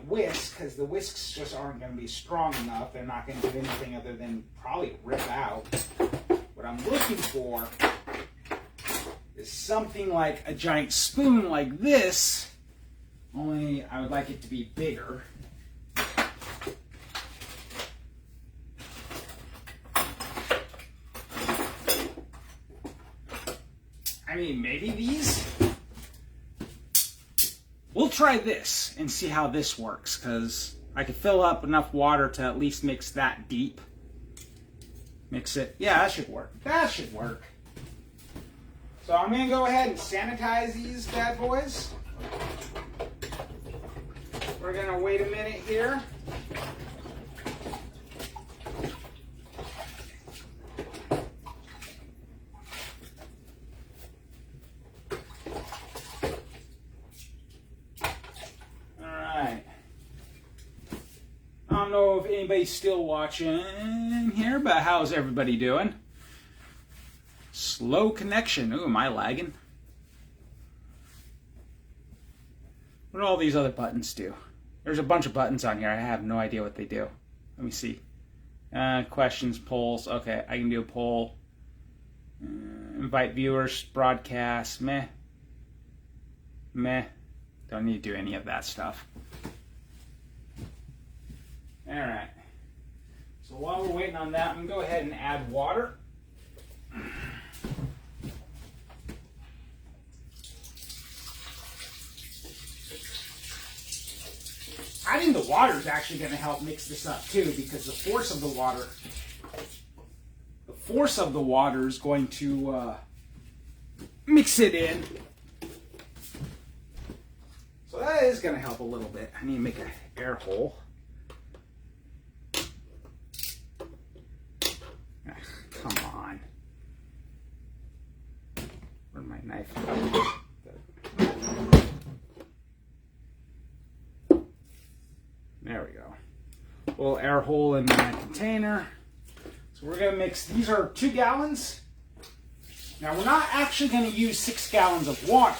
whisk, because the whisks just aren't going to be strong enough. They're not going to do anything other than probably rip out. What I'm looking for is something like a giant spoon like this, only I would like it to be bigger. I mean, maybe these? We'll try this and see how this works, because I could fill up enough water to at least mix that deep. Mix it. Yeah, that should work. That should work. So I'm going to go ahead and sanitize these bad boys. We're going to wait a minute here. Alright. I don't know if anybody's still watching here, but how's everybody doing? Slow connection. Ooh, am I lagging? What do all these other buttons do? There's a bunch of buttons on here. I have no idea what they do. Let me see. Questions, polls. Okay, I can do a poll. Invite viewers, broadcast. Meh. Meh. Don't need to do any of that stuff. Alright. So while we're waiting on that, I'm going to go ahead and add water. Adding the water is actually going to help mix this up too, because the force of the water is going to mix it in. So that is going to help a little bit. I need to make an air hole. Come on. Where'd my knife go? There we go. A little air hole in my container. So we're going to mix, these are 2 gallons. Now we're not actually going to use 6 gallons of water,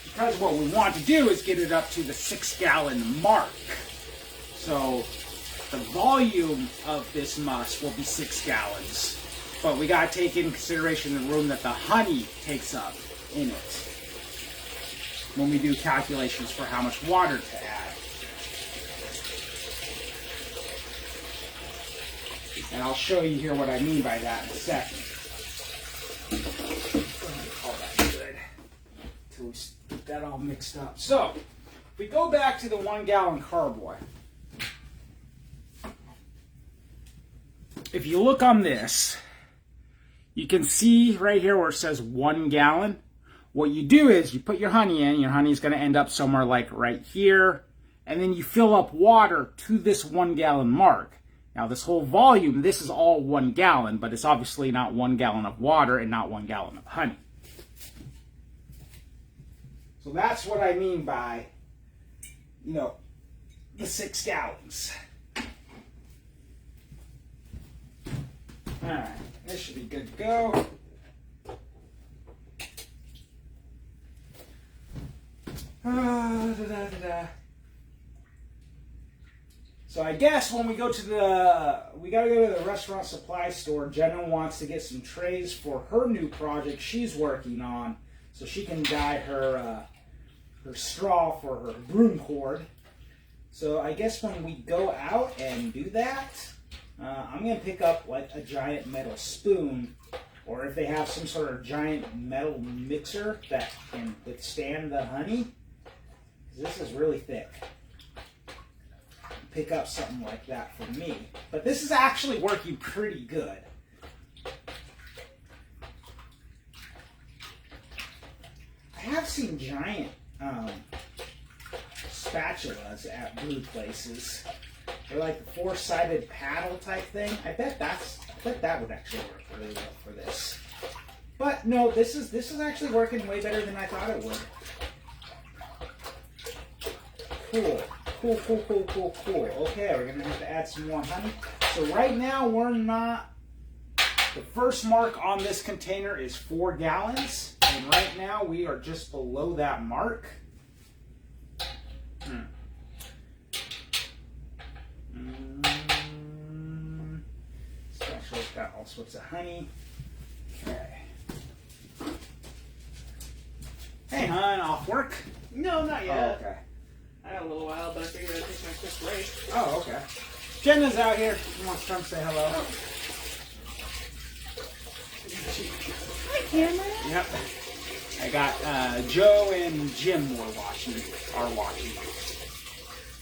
because what we want to do is get it up to the 6-gallon mark. So the volume of this must will be 6 gallons. But we got to take into consideration the room that the honey takes up in it when we do calculations for how much water to add. And I'll show you here what I mean by that in a second. I'm going to call that good until we get that all mixed up. So, if we go back to the 1-gallon carboy, if you look on this, you can see right here where it says 1 gallon. What you do is you put your honey in. Your honey is going to end up somewhere like right here. And then you fill up water to this 1 gallon mark. Now this whole volume, this is all 1 gallon, but it's obviously not 1 gallon of water and not 1 gallon of honey. So that's what I mean by, the 6 gallons. All right, this should be good to go. So I guess when we go to we gotta go to the restaurant supply store. Jenna wants to get some trays for her new project she's working on, so she can dye her her straw for her broom cord. So I guess when we go out and do that, I'm going to pick up like a giant metal spoon, or if they have some sort of giant metal mixer that can withstand the honey. This is really thick. Pick up something like that for me. But this is actually working pretty good. I have seen giant spatulas at brew places. They're like the four-sided paddle type thing. I bet that would actually work really well for this. But no, this is actually working way better than I thought it would. Cool. Okay, we're gonna have to add some more honey. So right now we're not. The first mark on this container is 4 gallons, and right now we are just below that mark. Special's got all sorts of honey. Okay. Hey, hon, off work? No, not yet. Oh, okay. I got a little while, but I figured I'd take my quick break. Oh, okay. Jenna's out here. She wants to come say hello. Oh. Hi, Cameron. Yep. I got Joe and Jim are watching.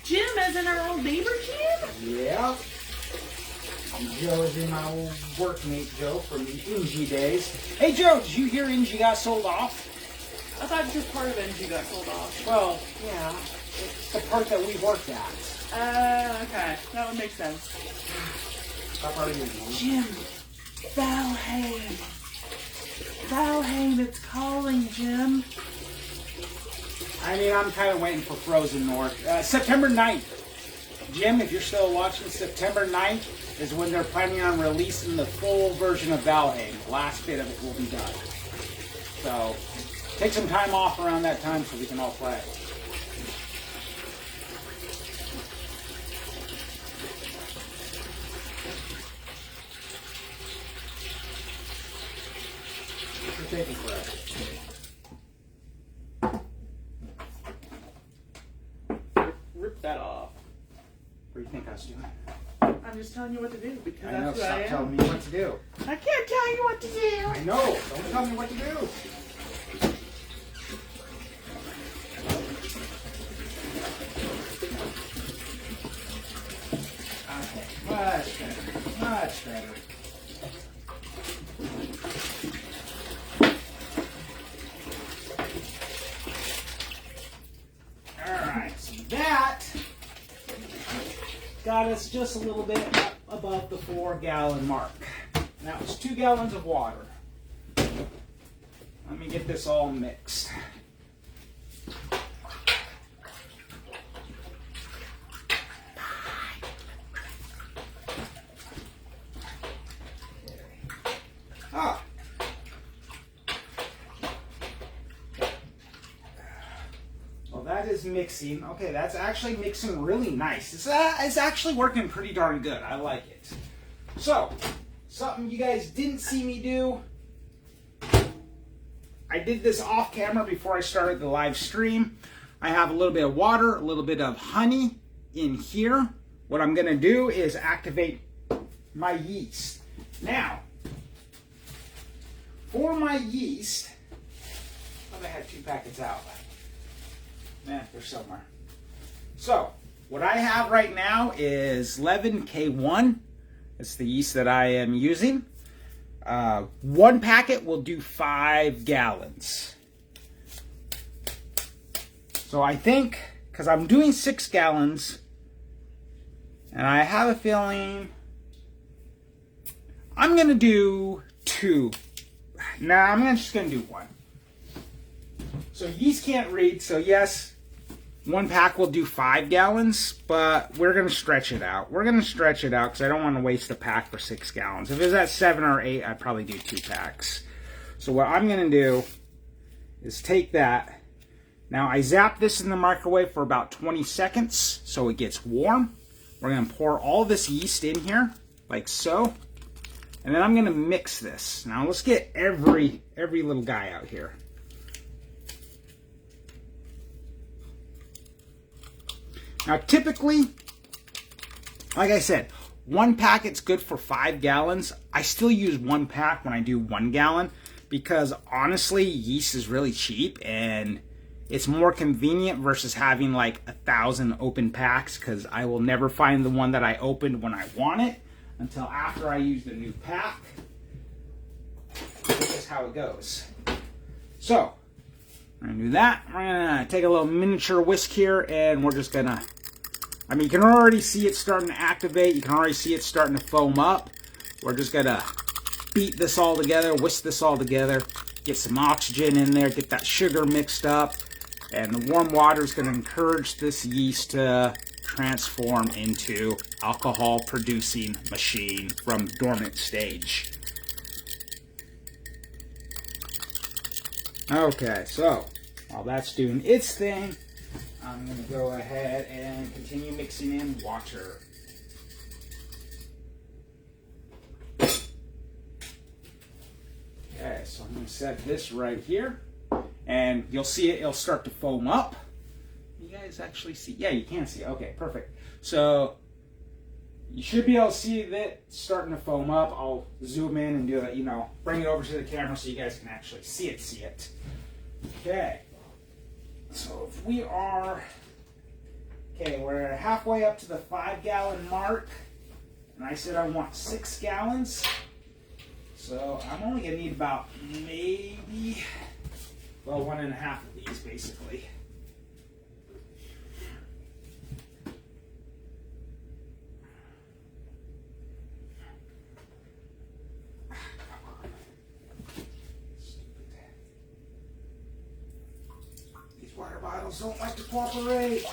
Jim, as in our old neighbor Jim? Yeah. Joe is in my old workmate Joe from the Ingy days. Hey Joe, did you hear Ingy got sold off? I thought just part of NG got sold off. Well, yeah. It's the part that we worked at. Okay. That would make sense. What part of you? Jim. Valheim. Valheim, it's calling, Jim. I mean, I'm kind of waiting for Frozen North. September 9th. Jim, if you're still watching, September 9th is when they're planning on releasing the full version of Valheim. The last bit of it will be done. So, take some time off around that time so we can all play. You're taking forever. Rip that off. What do you think I was doing? I'm just telling you what to do because I know, that's who I stop am. telling me what to do. I can't tell you what to do. I know, don't tell me what to do. Okay, much better, much better. Alright, so that got us just a little bit up above the 4-gallon mark. That was 2 gallons of water. Let me get this all mixed. Ah. Well, that is mixing. Okay, that's actually mixing really nice. It's actually working pretty darn good. I like it. So, something you guys didn't see me do. I did this off camera before I started the live stream. I have a little bit of water, a little bit of honey in here. What I'm going to do is activate my yeast. Now, for my yeast, I thought I had 2 packets out. They're somewhere. So, what I have right now is 11K1. It's the yeast that I am using. 1 packet will do 5 gallons. So I think, because I'm doing 6 gallons, and I have a feeling I'm going to do 2. Nah, I'm just going to do 1. So yeast can't read, so yes, 1 pack will do 5 gallons, but we're going to stretch it out. We're going to stretch it out because I don't want to waste a pack for 6 gallons. If it was at 7 or 8, I'd probably do 2 packs. So what I'm going to do is take that. Now I zap this in the microwave for about 20 seconds so it gets warm. We're going to pour all this yeast in here, like so. And then I'm going to mix this. Now let's get every little guy out here. Now, typically, like I said, one packet's good for 5 gallons. I still use 1 pack when I do 1 gallon because honestly, yeast is really cheap and it's more convenient versus having like 1,000 open packs because I will never find the one that I opened when I want it until after I use the new pack. This is how it goes. So, we're gonna do that. We're gonna take a little miniature whisk here and we're just gonna, I mean, you can already see it starting to activate. You can already see it starting to foam up. We're just gonna beat this all together, whisk this all together, get some oxygen in there, get that sugar mixed up, and the warm water is gonna encourage this yeast to transform into alcohol-producing machine from dormant stage. Okay, so while that's doing its thing, I'm going to go ahead and continue mixing in water. Okay, so I'm going to set this right here, and you'll see it, it'll start to foam up. You guys actually see? Yeah, you can see. Okay, perfect. So you should be able to see that starting to foam up. I'll zoom in and do it, bring it over to the camera so you guys can actually see it. Okay. So if we are, we're halfway up to the 5-gallon mark, and I said I want 6 gallons. So I'm only gonna need about maybe, 1.5 of these basically. Water bottles don't like to cooperate.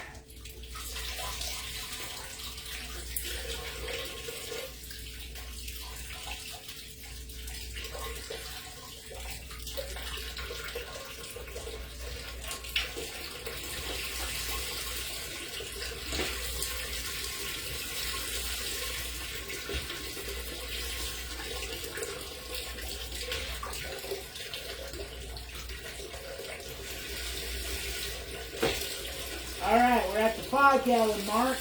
All right, we're at the 5-gallon mark.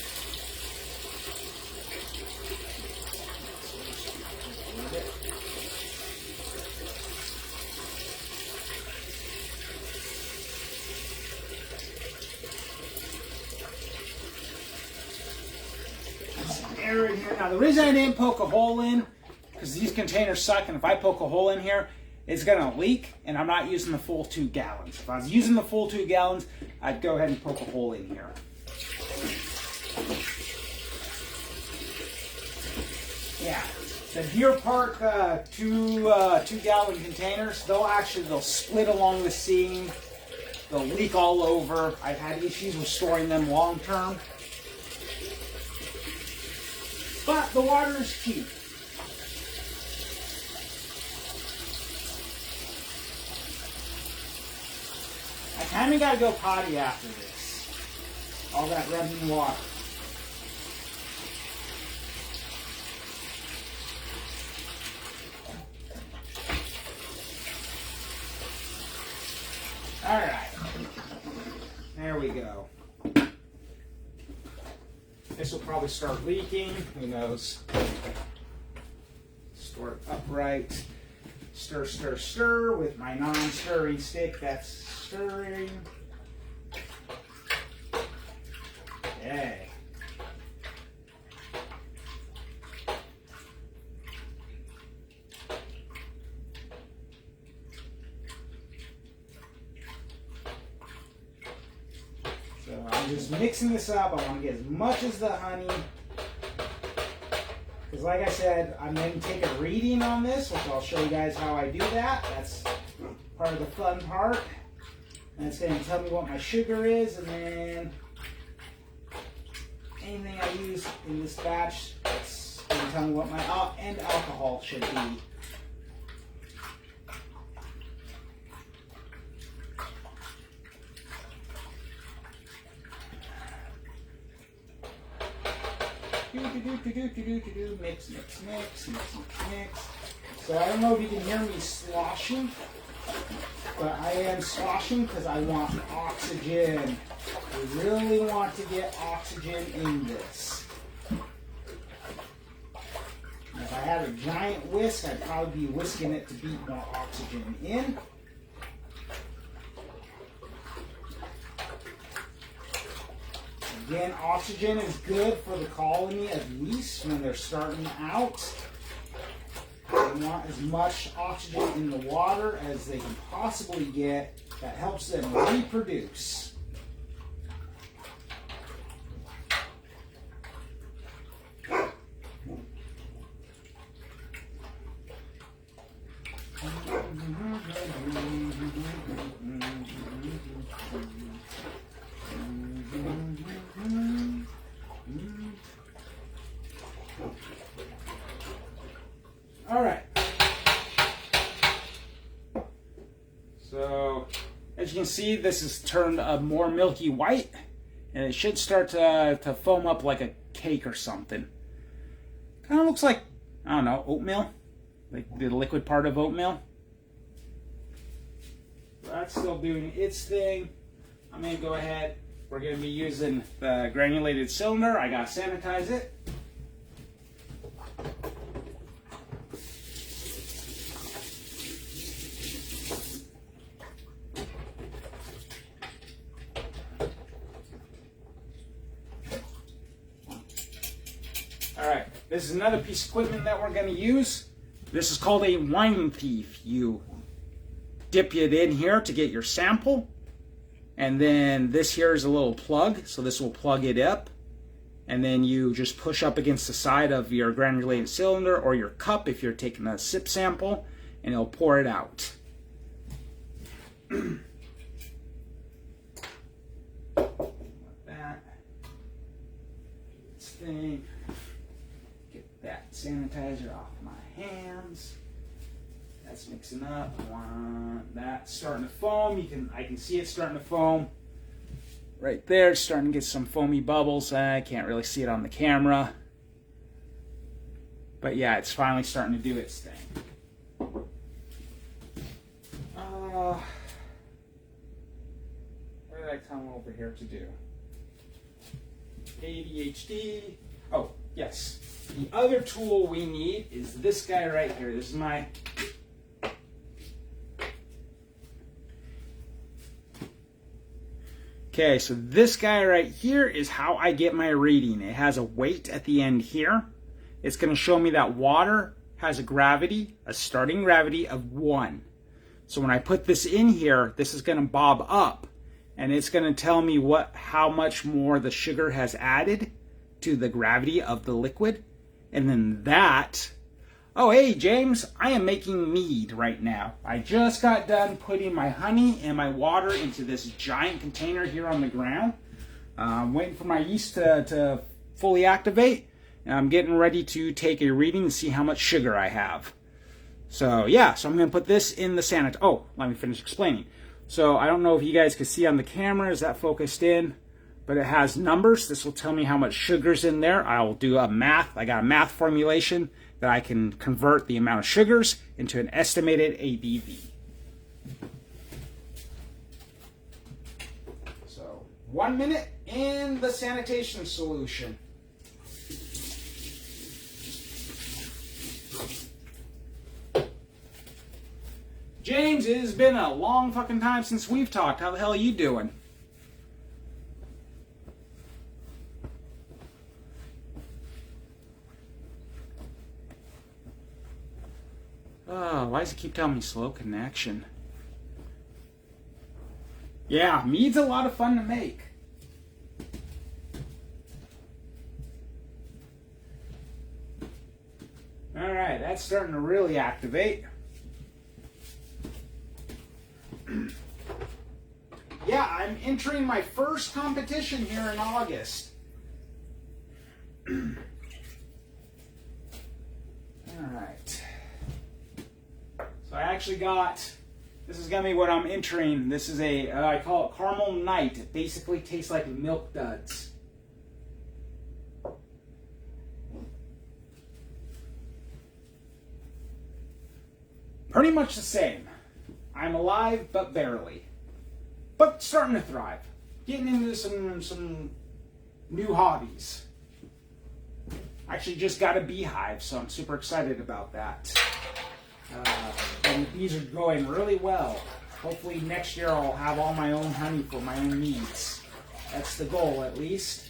Some air in here. Now, the reason I didn't poke a hole in, because these containers suck, and if I poke a hole in here, it's going to leak, and I'm not using the full 2 gallons. If I was using the full 2 gallons, I'd go ahead and poke a hole in here. Yeah, the Deer Park 2-gallon containers, they'll split along the seam. They'll leak all over. I've had issues with storing them long term. But the water is cheap. I kind of got to go potty after this. All that running water. All right. There we go. This will probably start leaking. Who knows? Store it upright. Stir, stir, stir with my non-stirring stick. That's stirring. Okay. So I'm just mixing this up. I want to get as much as the honey. Because like I said, I'm going to take a reading on this, which I'll show you guys how I do that. That's part of the fun part. And it's going to tell me what my sugar is, and then anything I use in this batch, it's going to tell me what my end alcohol should be. Mix, mix, mix, mix, mix, mix. So I don't know if you can hear me sloshing. but I am sloshing because I want oxygen. I really want to get oxygen in this. If I had a giant whisk, I'd probably be whisking it to beat more oxygen in. Again, oxygen is good for the colony of yeast when they're starting out. They want as much oxygen in the water as they can possibly get. That helps them reproduce. All right. So, as you can see, this has turned a more milky white, and it should start to foam up like a cake or something. Kind of looks like, I don't know, oatmeal, like the liquid part of oatmeal. That's still doing its thing. I'm going to go ahead. We're going to be using the granulated cylinder. I got to sanitize it. Alright, this is another piece of equipment that we're going to use. This is called a wine thief. You dip it in here to get your sample. And then this here is a little plug, so this will plug it up. And then you just push up against the side of your granulated cylinder or your cup if you're taking a sip sample, and it'll pour it out. Like that. This thing. Get that sanitizer off my hands. That's mixing up. I want that starting to foam. I can see it starting to foam. Right there, it's starting to get some foamy bubbles. I can't really see it on the camera. But yeah, it's finally starting to do its thing. What did I come over here to do? ADHD. Oh, yes. The other tool we need is this guy right here. This is my... Okay, so this guy right here is how I get my reading. It has a weight at the end here. It's going to show me that water has a gravity, a starting gravity of 1. So when I put this in here, this is going to bob up, and it's going to tell me how much more the sugar has added to the gravity of the liquid. And then that... Oh, hey, James, I am making mead right now. I just got done putting my honey and my water into this giant container here on the ground. I'm waiting for my yeast to fully activate. And I'm getting ready to take a reading and see how much sugar I have. So, yeah, so I'm going to put this in the sanitizer. Oh, let me finish explaining. So, I don't know if you guys can see on the camera. Is that focused in? But it has numbers. This will tell me how much sugar's in there. I will do a math. I got a math formulation that I can convert the amount of sugars into an estimated ABV. So 1 minute in the sanitation solution. James, it has been a long fucking time since we've talked. How the hell are you doing? Oh, why does it keep telling me slow connection? Yeah, mead's a lot of fun to make. Alright, that's starting to really activate. Yeah, I'm entering my first competition here in August. Alright. So I actually got, this is going to be what I'm entering. This is I call it Caramel Night. It basically tastes like Milk Duds. Pretty much the same. I'm alive, but barely. But starting to thrive. Getting into some new hobbies. Actually just got a beehive, so I'm super excited about that. And the bees are going really well. Hopefully next year I'll have all my own honey for my own needs. That's the goal, at least.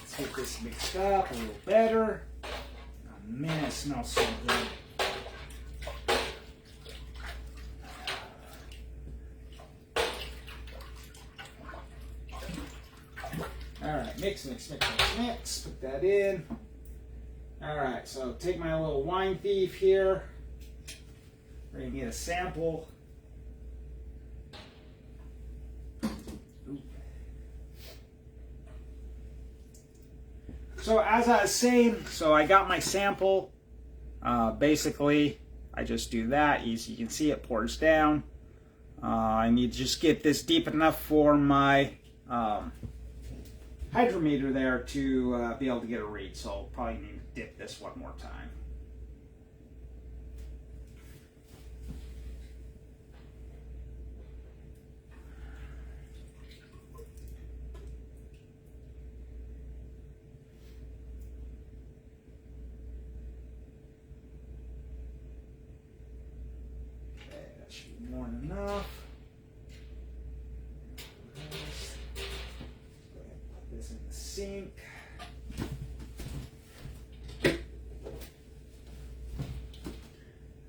Let's get this mixed up a little better. Oh man, it smells so good. Alright, mix. Put that in. Alright, so take my little wine thief here. We're going to get a sample. Ooh. So as I was saying, so I got my sample. Basically, I just do that. As you can see, it pours down. I need to just get this deep enough for my hydrometer there to be able to get a read. So I'll probably need to dip this one more time. Okay, that should be more than enough. This in the sink.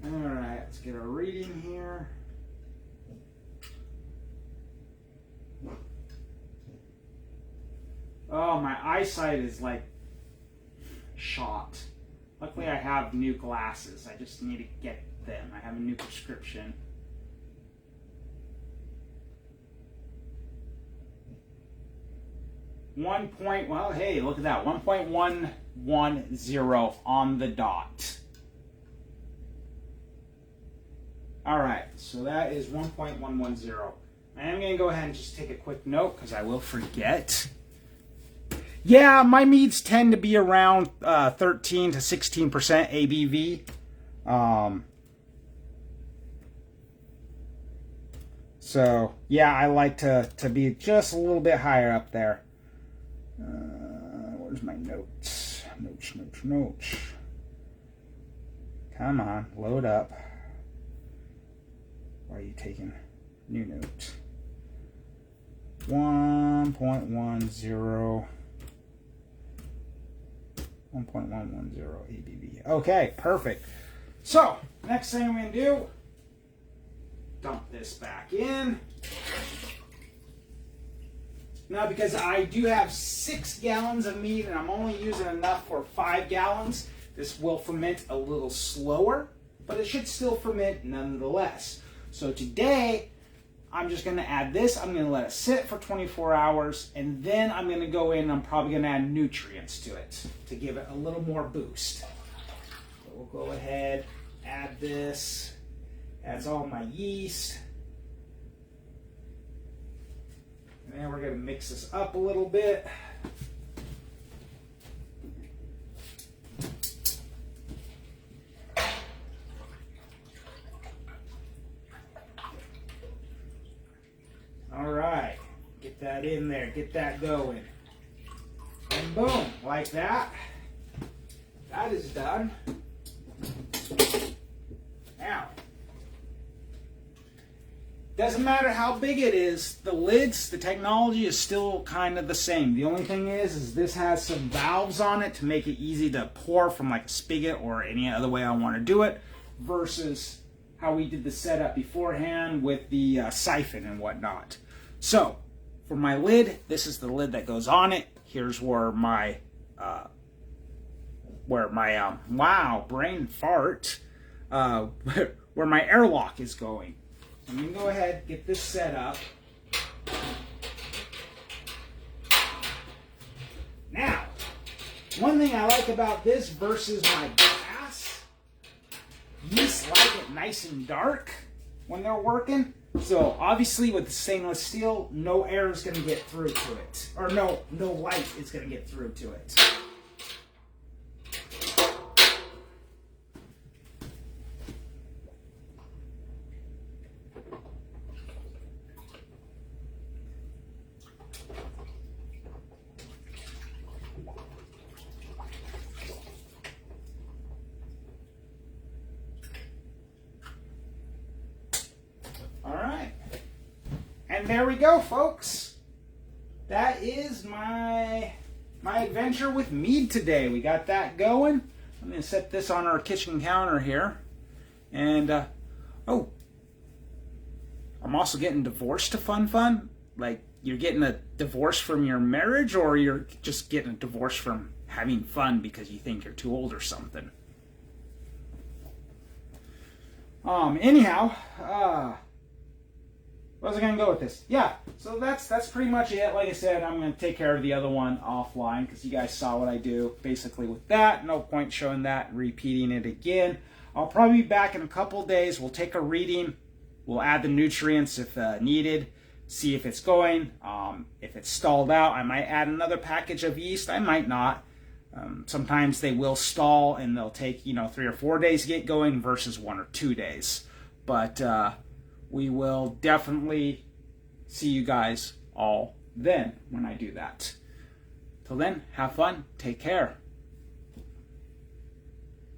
Alright, let's get a reading here. Oh, my eyesight is like shot. Luckily I have new glasses. I just need to get them. I have a new prescription. Well, hey, look at that. 1.110 on the dot. Alright, so that is 1.110. I am going to go ahead and just take a quick note because I will forget. Yeah, my meads tend to be around 13 to 16% ABV. So, yeah, I like to be just a little bit higher up there. Where's my notes? Notes. Come on, load up. Why are you taking new notes? 1.10 ABV. Okay, perfect. So, next thing I'm going to do, dump this back in. Now, because I do have 6 gallons of mead and I'm only using enough for 5 gallons, this will ferment a little slower, but it should still ferment nonetheless. So today, I'm just going to add this. I'm going to let it sit for 24 hours, and then I'm going to go in and I'm probably going to add nutrients to it to give it a little more boost. So we'll go ahead, add this. Adds all my yeast. And then we're going to mix this up a little bit. All right, get that in there, get that going. And boom, like that. That is done. Now, doesn't matter how big it is, the lids, the technology is still kind of the same. The only thing is this has some valves on it to make it easy to pour from like a spigot or any other way I want to do it, versus how we did the setup beforehand with the siphon and whatnot. So, for my lid, this is the lid that goes on it. Here's where my, wow, brain fart, where my airlock is going. I'm going to go ahead, get this set up. Now, one thing I like about this versus my gas, yeast like it nice and dark when they're working. So obviously with the stainless steel, no air is going to get through to it. Or no light is going to get through to it. there we go, folks. That is my adventure with mead today. We got that going. I'm going to set this on our kitchen counter here. And, oh, I'm also getting divorced to fun. Like, you're getting a divorce from your marriage, or you're just getting a divorce from having fun because you think you're too old or something. Anyhow, where was I going to go with this? Yeah, so that's pretty much it. Like I said, I'm going to take care of the other one offline because you guys saw what I do basically with that. No point showing that and repeating it again. I'll probably be back in a couple days. We'll take a reading. We'll add the nutrients if needed. See if it's going. If it's stalled out, I might add another package of yeast. I might not. Sometimes they will stall and they'll take 3 or 4 days to get going versus 1 or 2 days. But we will definitely see you guys all then when I do that. Till then, have fun. Take care.